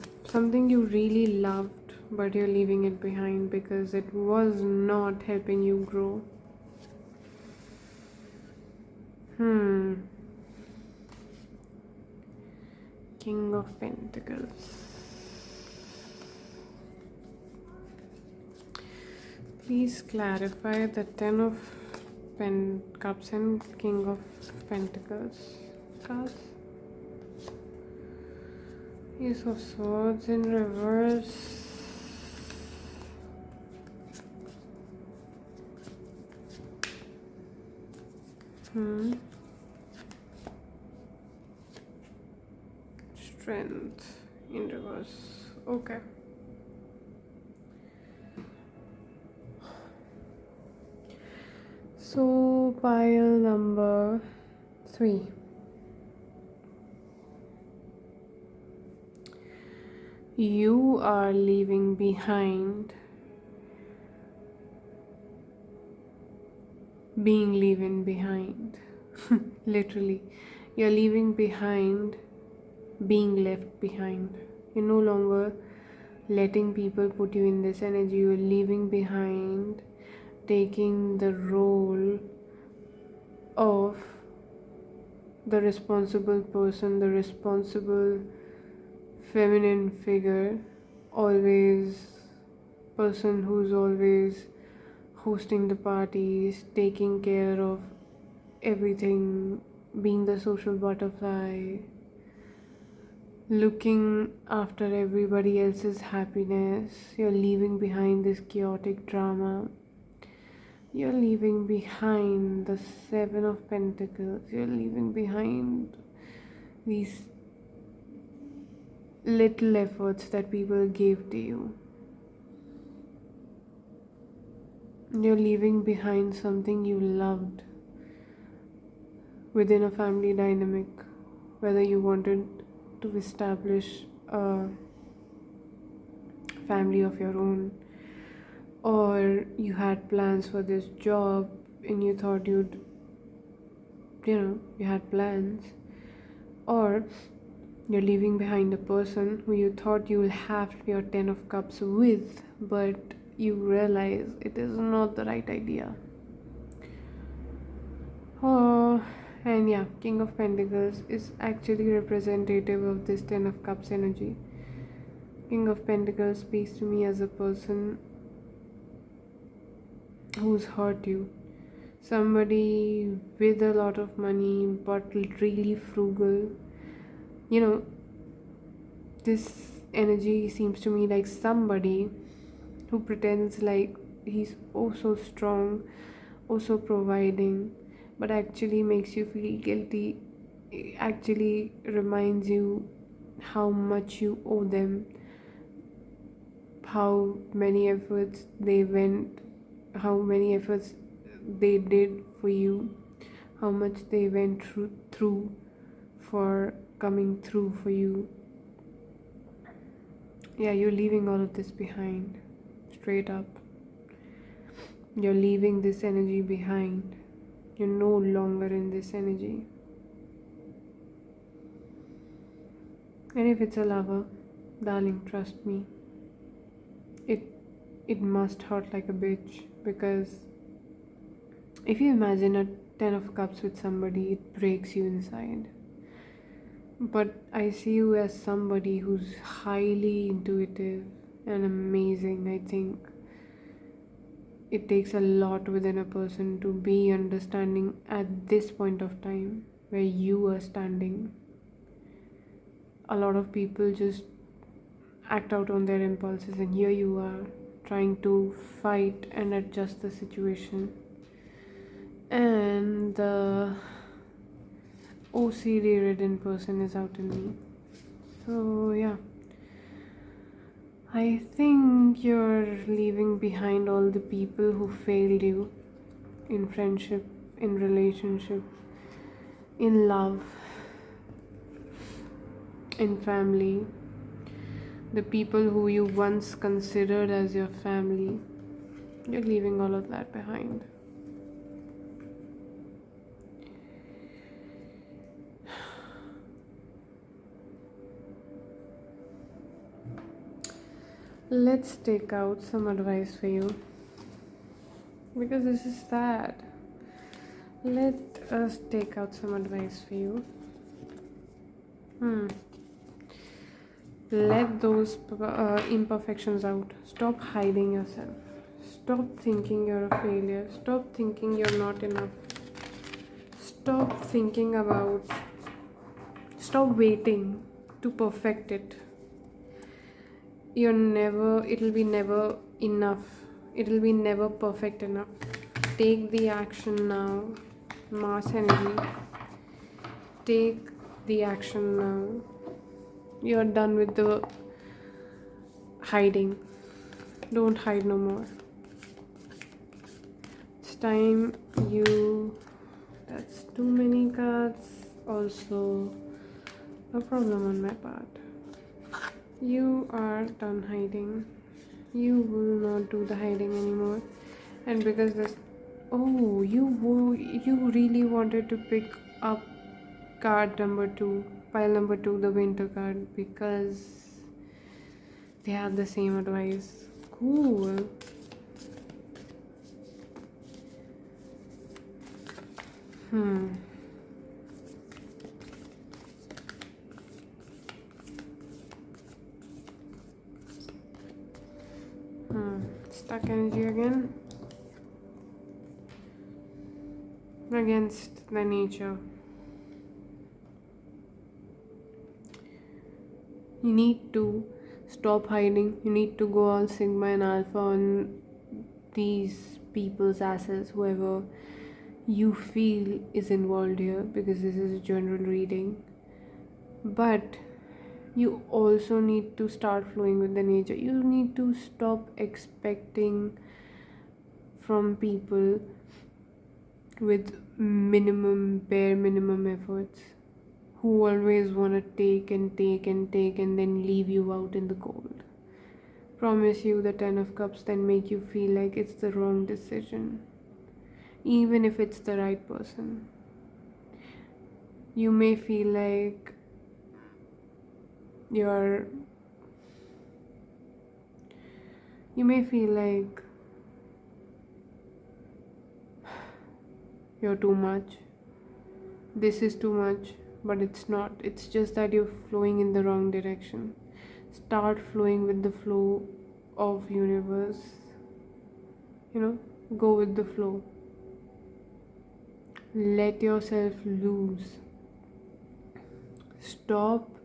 Speaker 1: really loved, but you're leaving it behind because it was not helping you grow. King of Pentacles. Please clarify the 10 of Cups and King of Pentacles cards. Ace of Swords in reverse. Strength in reverse. Okay. So pile number 3. You are leaving behind being leaving behind. Literally, you're leaving behind being left behind. You're no longer letting people put you in this energy. You're leaving behind taking the role of the responsible person, the responsible feminine figure, always person who's always hosting the parties, taking care of everything, being the social butterfly, looking after everybody else's happiness. You're leaving behind this chaotic drama. You're leaving behind the 7 of Pentacles. You're leaving behind these little efforts that people gave to you. You're leaving behind something you loved within a family dynamic, whether you wanted to establish a family of your own, or you had plans for this job and you thought you had plans, or you're leaving behind a person who you thought you'll have your 10 of Cups with, but you realize it is not the right idea. And yeah, King of Pentacles is actually representative of this 10 of Cups energy. King of Pentacles speaks to me as a person who's hurt you. Somebody with a lot of money but really frugal. This energy seems to me like somebody who pretends like he's oh so strong, oh so providing, but actually makes you feel guilty. It actually reminds you how much you owe them, how many efforts they went, how many efforts they did for you, how much they went through for coming through for you. Yeah, you're leaving all of this behind. Straight up. You're leaving this energy behind. You're no longer in this energy. And if it's a lover, darling, trust me, it it must hurt like a bitch, because if you imagine a 10 of cups with somebody, it breaks you inside. But I see you as somebody who's highly intuitive and amazing. I think it takes a lot within a person to be understanding at this point of time where you are standing. A lot of people just act out on their impulses, and here you are trying to fight and adjust the situation. And the OCD ridden person is out in me. So, yeah, I think you're leaving behind all the people who failed you in friendship, in relationship, in love, in family. The people who you once considered as your family, you're leaving all of that behind. Let's take out some advice for you, because this is sad. Let us take out some advice for you. Let those imperfections out. Stop hiding yourself. Stop thinking you're a failure. Stop thinking you're not enough. Stop thinking about. Stop waiting to perfect it. It'll be never enough. It'll be never perfect enough. Take the action now. Mars energy. Take the action now. You're done with the hiding. Don't hide no more. It's time you. That's too many cards. Also, a problem on my part. You are done hiding. You will not do the hiding anymore. And because this. Oh, you really wanted to pick up card number 2, pile number 2, the winter card, because they have the same advice. Cool. Stuck energy again. Against the nature. You need to stop hiding. You need to go all sigma and alpha on these people's asses, whoever you feel is involved here, because this is a general reading. But you also need to start flowing with the nature. You need to stop expecting from people with bare minimum efforts, who always want to take and take and take and then leave you out in the cold. Promise you the 10 of cups then make you feel like it's the wrong decision, even if it's the right person. You may feel like you're too much. This is too much, but it's not. It's just that you're flowing in the wrong direction. Start flowing with the flow of universe. Go with the flow. Let yourself loose. Stop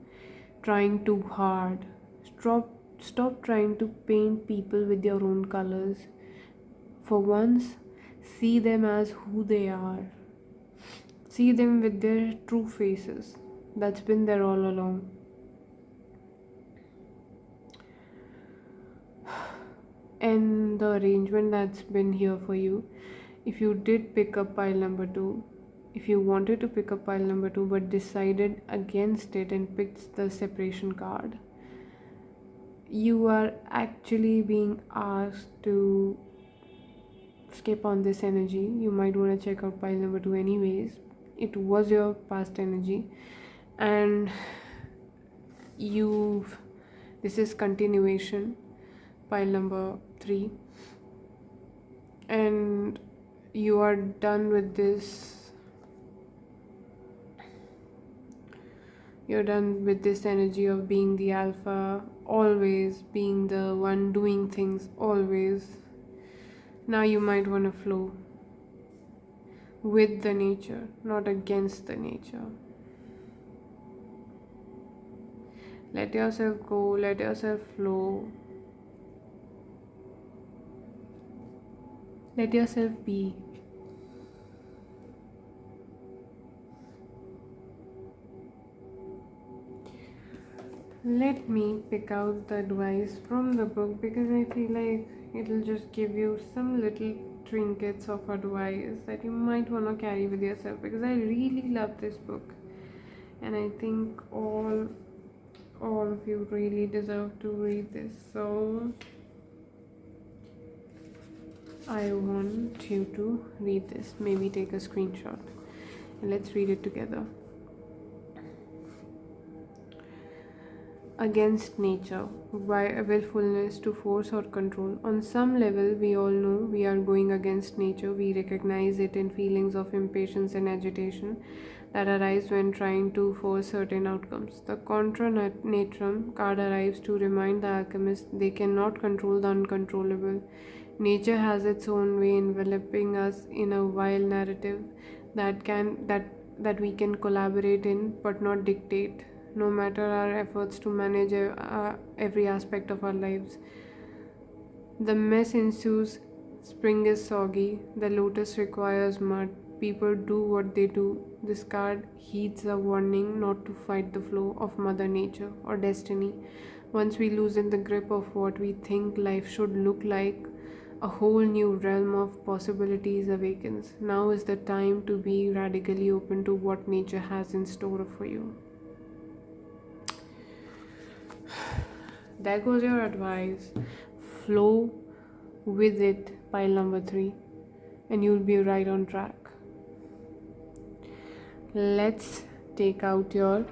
Speaker 1: trying too hard. Stop trying to paint people with your own colors. For once, see them as who they are. See them with their true faces. That's been there all along. And the arrangement that's been here for you, if you did pick up pile number 2, if you wanted to pick up pile number 2 but decided against it and picked the separation card, you are actually being asked to skip on this energy. You might want to check out pile number 2 anyways. It was your past energy, and this is continuation, pile number 3, and you are done with this. You're done with this energy of being the alpha, always being the one doing things, always. Now you might want to flow with the nature, not against the nature. Let yourself go, let yourself flow. Let yourself be. Let me pick out the advice from the book because I feel like it'll just give you some little trinkets of advice that you might want to carry with yourself, because I really love this book and I think all of you really deserve to read this. So I want you to read this. Maybe take a screenshot and let's read it together. Against nature, willfulness to force or control. On some level, we all know we are going against nature. We recognize it in feelings of impatience and agitation that arise when trying to force certain outcomes. The Contra Natrum card arrives to remind the alchemist they cannot control the uncontrollable. Nature has its own way enveloping us in a wild narrative that we can collaborate in but not dictate. No matter our efforts to manage every aspect of our lives, the mess ensues. Spring is soggy, the lotus requires mud, people do what they do. This card heeds a warning not to fight the flow of Mother Nature or destiny. Once we loosen the grip of what we think life should look like, a whole new realm of possibilities awakens. Now is the time to be radically open to what nature has in store for you. There goes your advice. Flow with it, pile number 3, and you'll be right on track. Let's take out your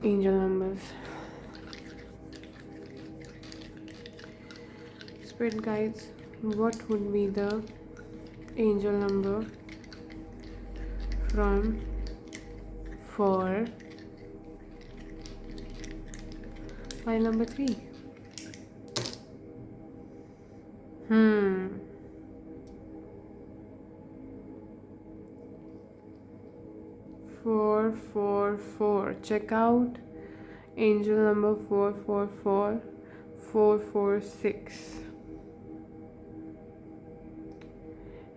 Speaker 1: angel numbers. Spirit guides, what would be the angel number from for pile number 3? 444. Check out angel number 444, 446,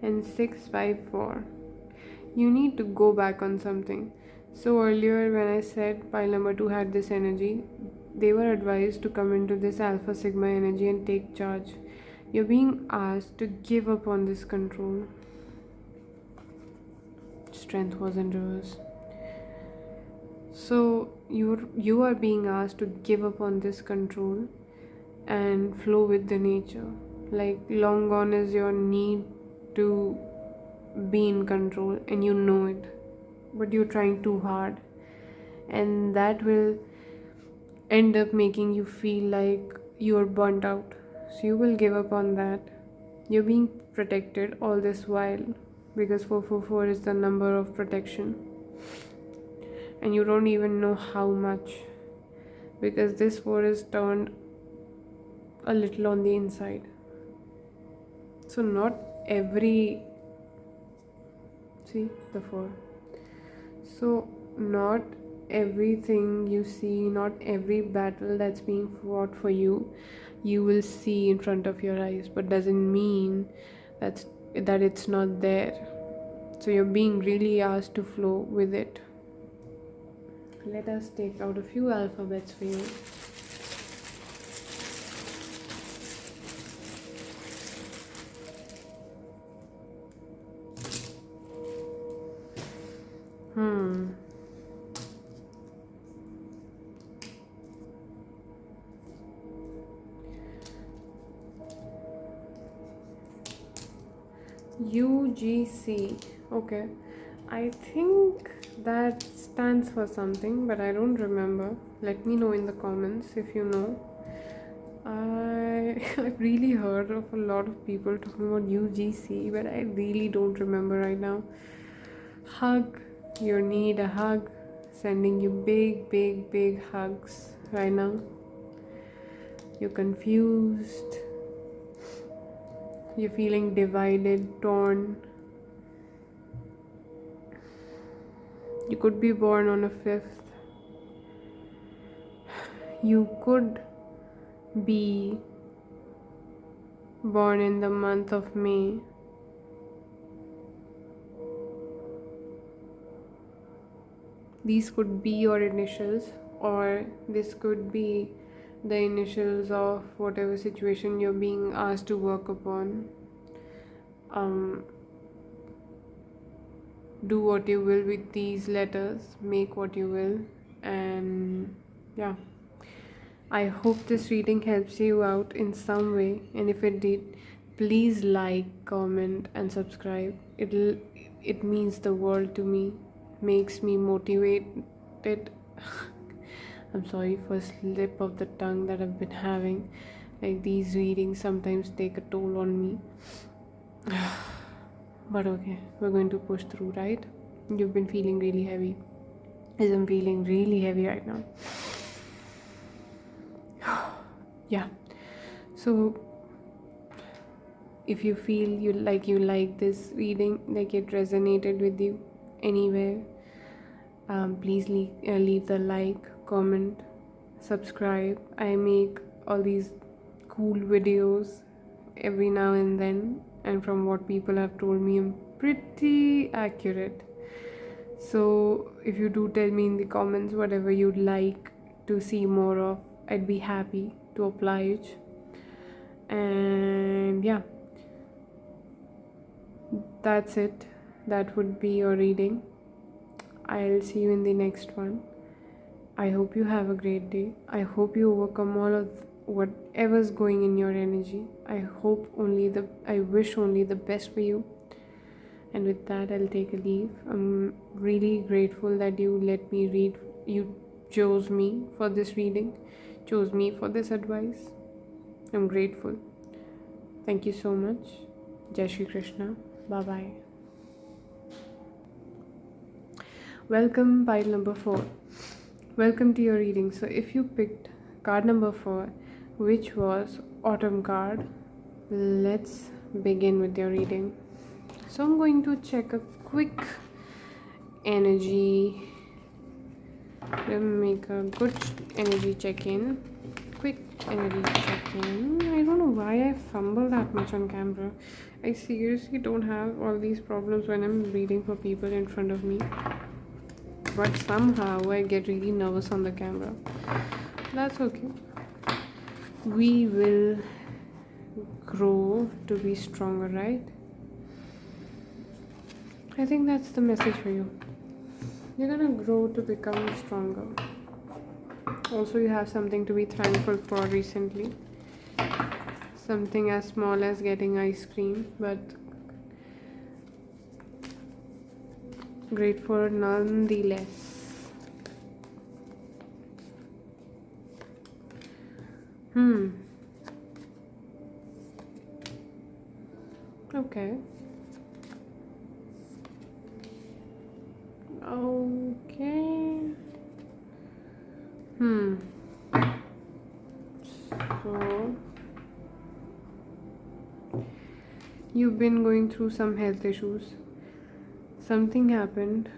Speaker 1: and 654. You need to go back on something. So earlier when I said pile number 2 had this energy, they were advised to come into this alpha sigma energy and take charge. You're being asked to give up on this control. Strength was in reverse. So you are being asked to give up on this control and flow with the nature. Like, long gone is your need to be in control, and you know it, but you're trying too hard, and that will end up making you feel like you're burnt out. So you will give up on that. You're being protected all this while, because 444 is the number of protection, and you don't even know how much, because this 4 is turned a little on the inside. So not every, see the 4, so not everything you see, not every battle that's being fought for you, you will see in front of your eyes, but doesn't mean that it's not there. So you're being really asked to flow with it. Let us take out a few alphabets for you. UGC. Okay, I think That stands for something, but I don't remember. Let me know in the comments if you know. I've really heard of a lot of people talking about UGC, but I really don't remember right now. Hug. You need a hug. Sending you big, big, big hugs right now. You're confused. You're feeling divided, torn. You could be born on a 5th. You could be born in the month of May. These could be your initials, or this could be the initials of whatever situation you're being asked to work upon. Do what you will with these letters, make what you will, and yeah. I hope this reading helps you out in some way, and if it did, please like, comment, and subscribe. It means the world to me, makes me motivated. I'm sorry for slip of the tongue that I've been having. Like, these readings sometimes take a toll on me. But okay, we're going to push through, right? You've been feeling really heavy. I'm feeling really heavy right now. Yeah. So if you feel you like this reading, like it resonated with you anywhere, please leave the like, comment, subscribe. I make all these cool videos every now and then, and from what people have told me, I'm pretty accurate. So if you do tell me in the comments whatever you'd like to see more of, I'd be happy to oblige. And yeah, that's it. That would be your reading. I'll see you in the next one. I hope you have a great day. I hope you overcome all of whatever's going in your energy. I wish only the best for you. And with that, I'll take a leave. I'm really grateful that you let me read. You chose me for this reading, chose me for this advice. I'm grateful. Thank you so much. Jai Shri Krishna. Bye bye. Welcome, pile number 4. Welcome to your reading. So if you picked card number 4, which was autumn card, let's begin with your reading. So I'm going to check a quick energy. Let me make a good energy check-in. Quick energy check-in. I don't know why I fumble that much on camera. I seriously don't have all these problems when I'm reading for people in front of me. But somehow I get really nervous on the camera. That's okay. We will grow to be stronger, right? I think that's the message for you. You're gonna grow to become stronger. Also, you have something to be thankful for recently. Something as small as getting ice cream, but grateful nonetheless. Okay. So you've been going through some health issues. Something happened,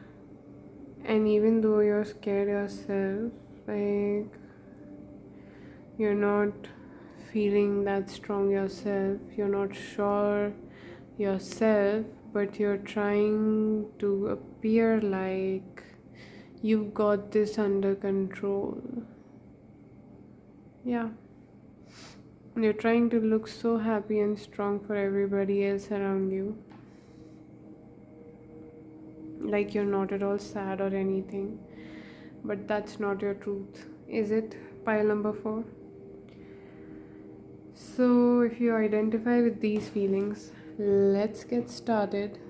Speaker 1: and even though you're scared yourself, like you're not feeling that strong yourself, you're not sure yourself, but you're trying to appear like you've got this under control. Yeah. You're trying to look so happy and strong for everybody else around you. Like you're not at all sad or anything. But that's not your truth, is it? Pile number 4. So if you identify with these feelings, let's get started.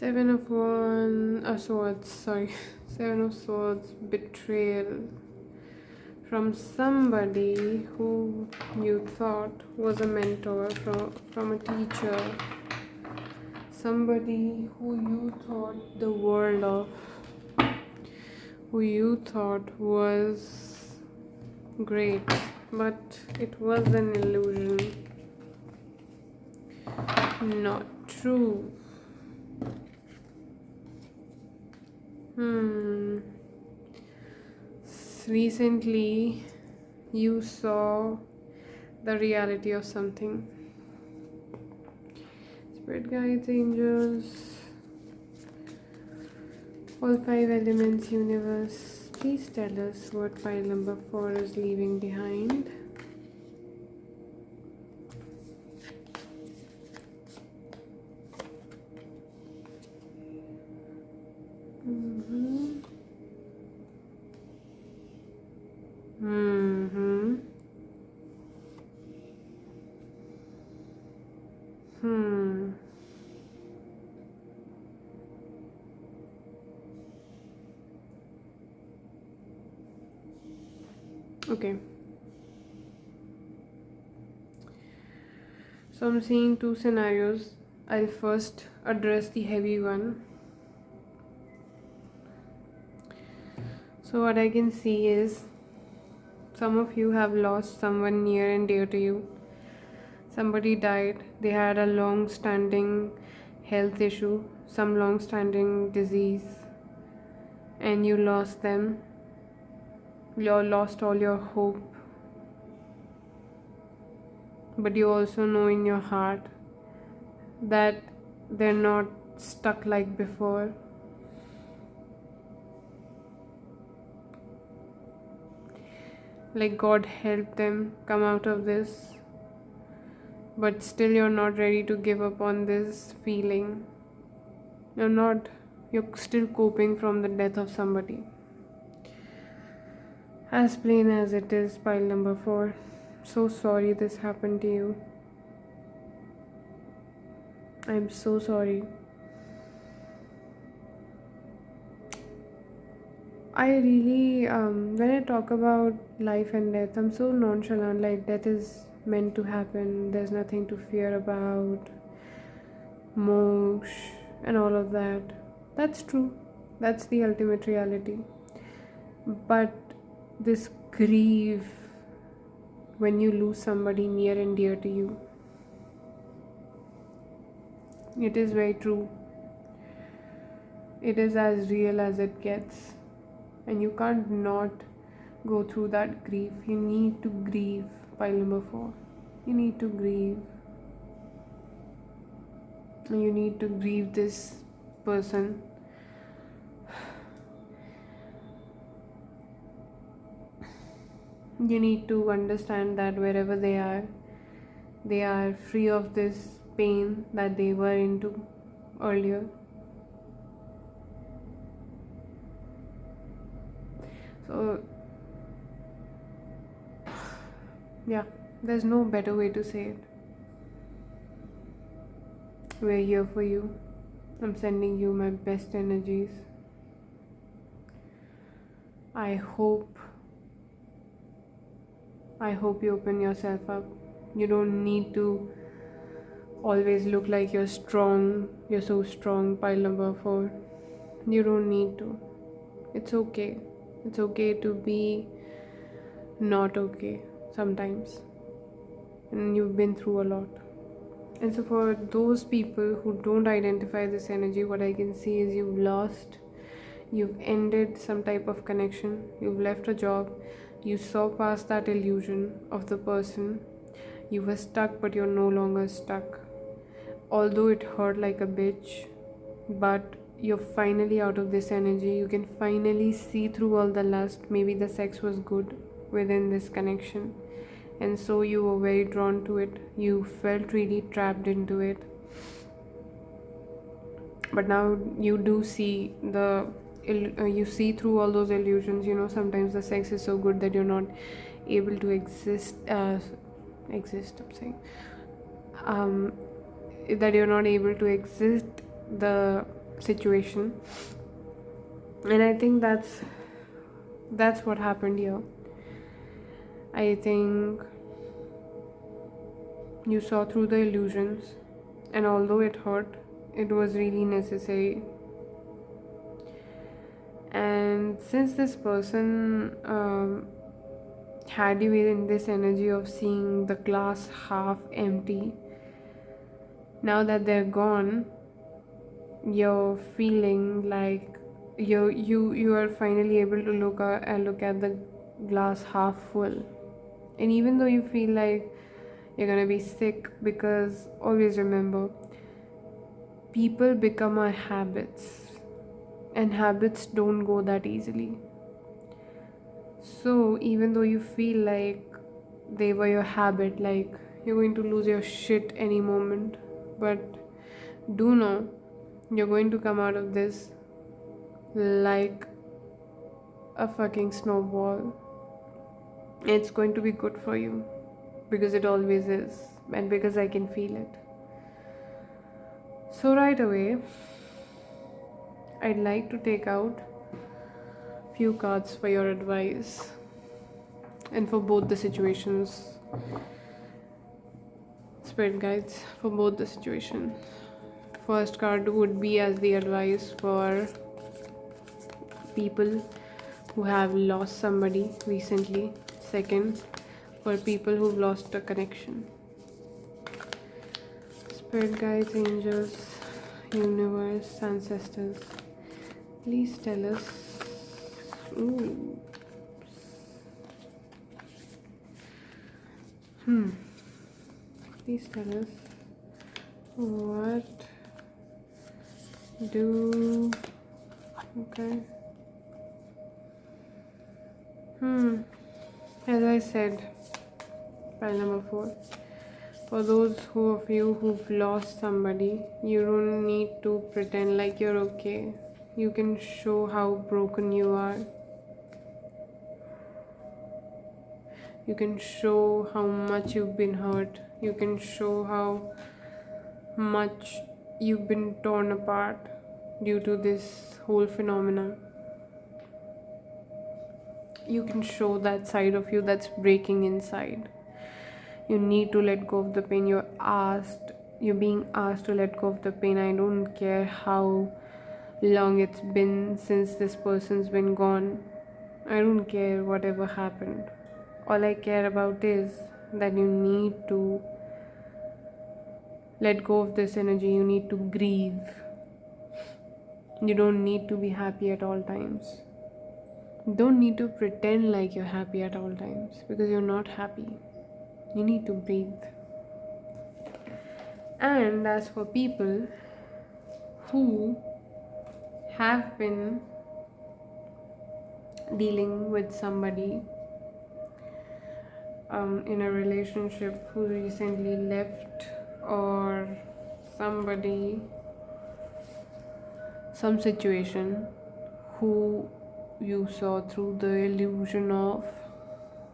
Speaker 1: Seven of Swords, betrayal from somebody who you thought was a mentor, from a teacher, somebody who you thought the world of, who you thought was great, but it was an illusion, not true. Recently, you saw the reality of something. Spirit guides, angels, all five elements, universe. Please tell us what pile number 4 is leaving behind. Okay. So I'm seeing two scenarios. I'll first address the heavy one. So what I can see is some of you have lost someone near and dear to you. Somebody died. They had a long-standing health issue, some long-standing disease, and you lost them. You lost all your hope. But you also know in your heart that they're not stuck like before. Like God helped them come out of this, but still you're not ready to give up on this feeling. You're still coping from the death of somebody. As plain as it is, pile number 4. So sorry this happened to you. I'm so sorry. I really, when I talk about life and death, I'm so nonchalant. Like, death is meant to happen. There's nothing to fear about. Moksha and all of that. That's true. That's the ultimate reality. But this grief when you lose somebody near and dear to you, it is very true. It is as real as it gets. And you can't not go through that grief. You need to grieve, pile number 4. You need to grieve. And you need to grieve this person. You need to understand that wherever they are free of this pain that they were into earlier. So, yeah, there's no better way to say it. We're here for you. I'm sending you my best energies. I hope you open yourself up. You don't need to always look like you're strong. You're so strong, pile number 4. You don't need to. It's okay. It's okay to be not okay sometimes. And you've been through a lot. And so for those people who don't identify this energy, what I can see is you've ended some type of connection, you've left a job, you saw past that illusion of the person, you were stuck but you're no longer stuck. Although it hurt like a bitch, but you're finally out of this energy. You can finally see through all the lust. Maybe the sex was good within this connection, and so you were very drawn to it. You felt really trapped into it, but now you do see you see through all those illusions. Sometimes the sex is so good that you're not able to exist. I'm saying that you're not able to exist the situation. And I think that's what happened here. I think you saw through the illusions, and although it hurt, it was really necessary. And since this person had you in this energy of seeing the glass half empty, now that they're gone, you're feeling like you are finally able to look at the glass half full. And even though you feel like you're gonna be sick, because always remember, people become our habits, and habits don't go that easily. So even though you feel like they were your habit, like you're going to lose your shit any moment, but do know you're going to come out of this like a fucking snowball. It's going to be good for you, because it always is, and because I can feel it. So right away, I'd like to take out few cards for your advice, and for both the situations, spirit guides for both the situation. First card would be as the advice for people who have lost somebody recently. Second, for people who've lost a connection. Spirit guides, angels, universe, ancestors, please tell us. Ooh. Please tell us what do. Okay. As I said, pile number 4. For those of you who've lost somebody, you don't need to pretend like you're okay. You can show how broken you are. You can show how much you've been hurt. You can show how much you've been torn apart due to this whole phenomena. You can show that side of you that's breaking inside. You need to let go of the pain. You're being asked to let go of the pain. I don't care how long it's been since this person's been gone. I don't care whatever happened. All I care about is that you need to let go of this energy. You need to grieve. You don't need to be happy at all times. You don't need to pretend like you're happy at all times, because you're not happy. You need to breathe. And as for people who have been dealing with somebody in a relationship who recently left, or some situation who you saw through the illusion of,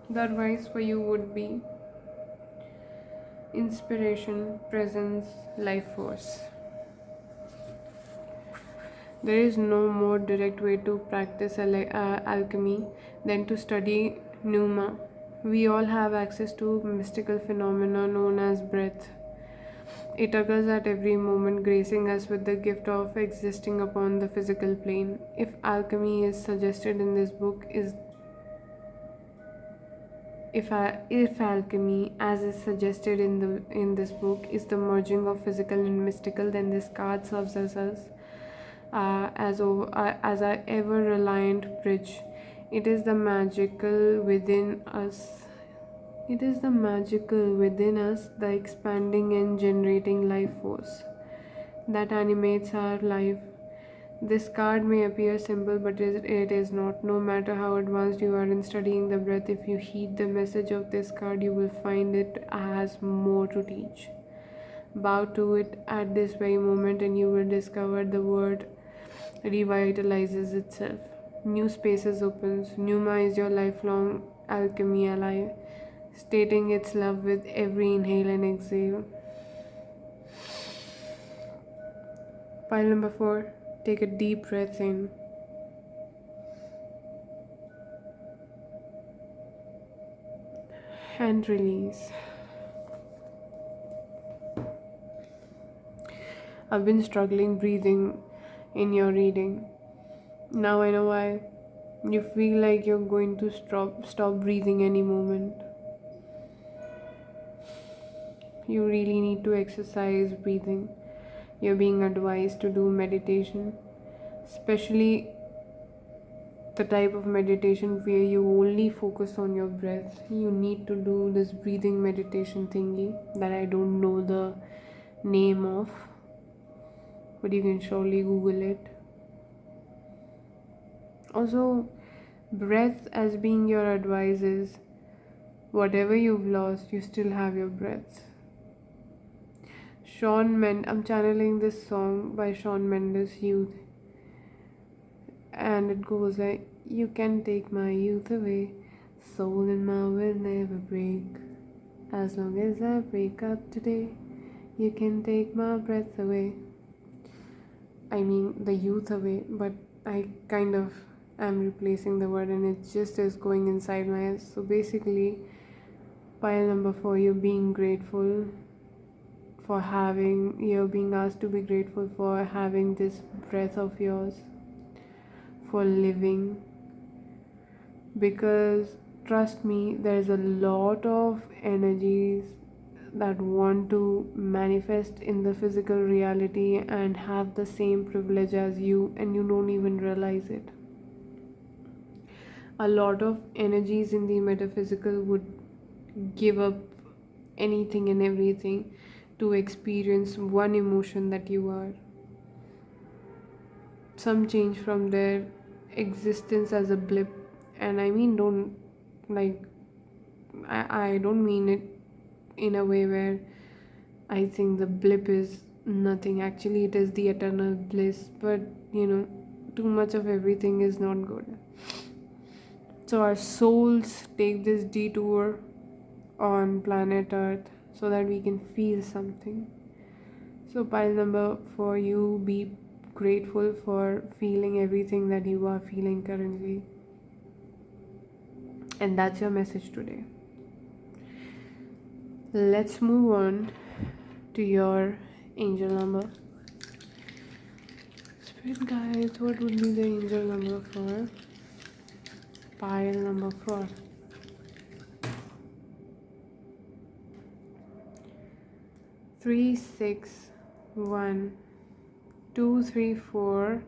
Speaker 1: the advice for you would be inspiration, presence, life force. There is no more direct way to practice alchemy than to study pneuma. We all have access to mystical phenomena known as breath. It occurs at every moment, gracing us with the gift of existing upon the physical plane. If alchemy is suggested in this book, if alchemy, as is suggested in this book, is the merging of physical and mystical, then this card serves as as our ever reliant bridge. It is the magical within us. It is the magical within us, the expanding and generating life force that animates our life. This card may appear simple, but it is not. No matter how advanced you are in studying the breath, if you heed the message of this card, you will find it has more to teach. Bow to it at this very moment, and you will discover the word revitalizes itself. New spaces opens. Pneuma is your lifelong alchemy ally, stating its love with every inhale and exhale. Pile number 4. Take a deep breath in and release. I've been struggling breathing in your reading. Now I know why. You feel like you're going to stop breathing any moment. You really need to exercise breathing. You're being advised to do meditation, especially the type of meditation where you only focus on your breath. You need to do this breathing meditation thingy that I don't know the name of, but you can surely Google it. Also, breath as being your advice is whatever you've lost, you still have your breath. I'm channeling this song by Shawn Mendes' Youth, and it goes like, you can take my youth away, soul in my will never break. As long as I wake up today, you can take my breath away. I mean the youth away, but I kind of am replacing the word and it just is going inside my head. So basically, pile number 4, you're being asked to be grateful for having this breath of yours, for living, because trust me, there's a lot of energies that want to manifest in the physical reality and have the same privilege as you, and you don't even realize it. A lot of energies in the metaphysical would give up anything and everything to experience one emotion that you are. Some change from their existence as a blip, and I mean, I don't mean it in a way where I think the blip is nothing. Actually, it is the eternal bliss, but too much of everything is not good. So our souls take this detour on planet Earth so that we can feel something. So pile number 4, you be grateful for feeling everything that you are feeling currently. And that's your message today. Let's move on to your angel number. Spirit guides, what would be the angel number for pile number 4? 3, 6, 1, 2, 3, 4.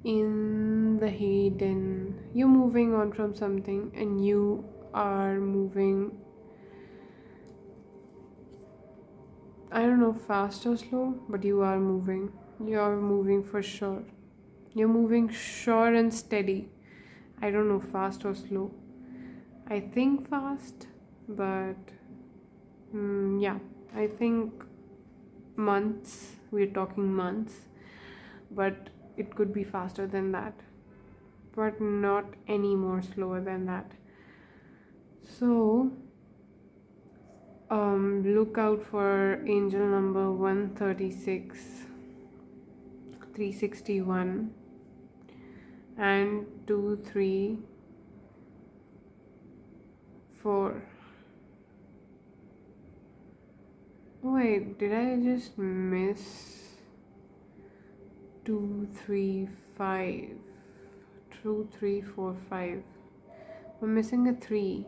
Speaker 1: In the hidden, you're moving on from something and you are moving, I don't know, fast or slow, but you are moving for sure. You're moving sure and steady. I don't know, fast or slow. I think fast, but yeah, I think months, we're talking months, but it could be faster than that, but not any more slower than that. So look out for angel number 136, 361 and 2, 3, 4. Wait, did I just miss 2, 3, 5? 2, 3, 4, 5. I'm missing a 3.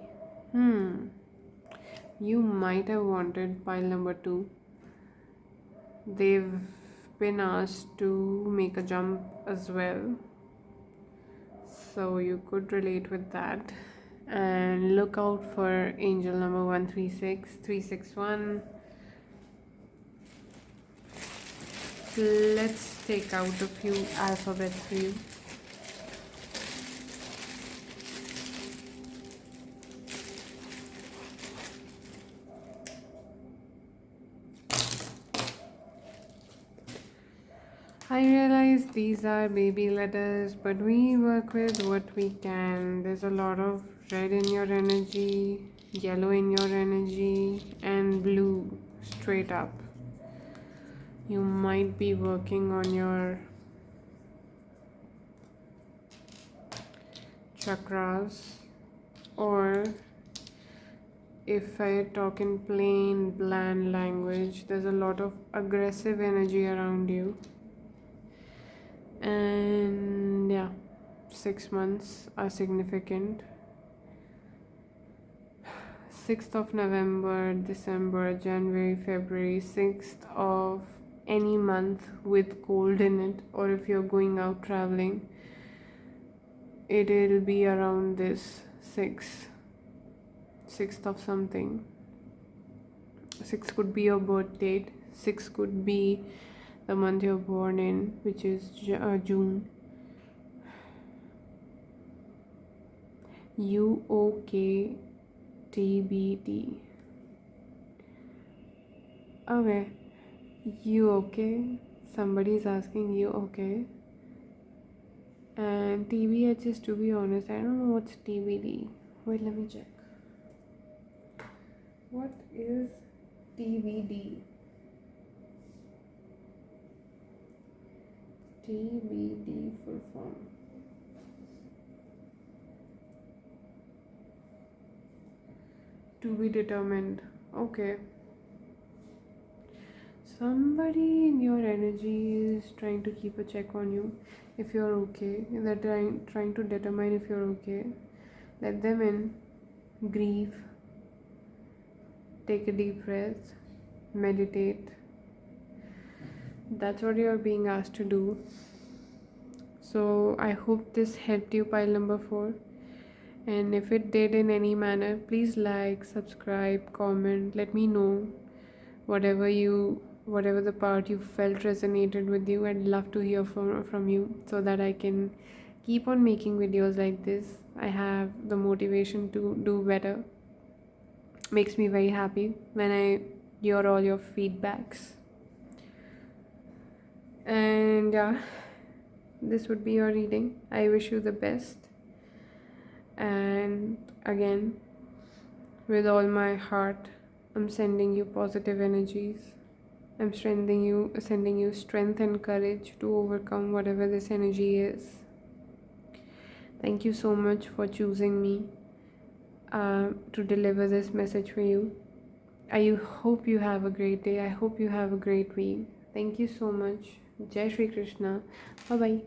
Speaker 1: You might have wanted pile number 2. They've been asked to make a jump as well, so you could relate with that. And look out for angel number 136, 361. Let's take out a few alphabets for you. I realize these are baby letters, but we work with what we can. There's a lot of red in your energy, yellow in your energy, and blue straight up. You might be working on your chakras, or if I talk in plain bland language, there's a lot of aggressive energy around you. And yeah, 6 months are significant. 6th of November, December, January, February, 6th of any month with cold in it, or if you're going out traveling, it'll be around this 6th of something. 6 could be your birth date, 6 could be the month you're born in, which is June. UOKTBT. Okay, you okay? Somebody's asking you okay. And TBH is, to be honest, I don't know what's TBD. Wait, let me check. What is TBD? TBD full form. To be determined. Okay. Somebody in your energy is trying to keep a check on you if you're okay. They're trying to determine if you're okay. Let them in. Grieve. Take a deep breath. Meditate. That's what you're being asked to do. So I hope this helped you, pile number 4. And if it did in any manner, please like, subscribe, comment. Let me know whatever the part you felt resonated with you. I'd love to hear from you so that I can keep on making videos like this. I have the motivation to do better. Makes me very happy when I hear all your feedbacks. And yeah, this would be your reading. I wish you the best. And again, with all my heart, I'm sending you positive energies. I'm sending you strength and courage to overcome whatever this energy is. Thank you so much for choosing me to deliver this message for you. I hope you have a great day. I hope you have a great week. Thank you so much. Jai Shri Krishna. Bye bye.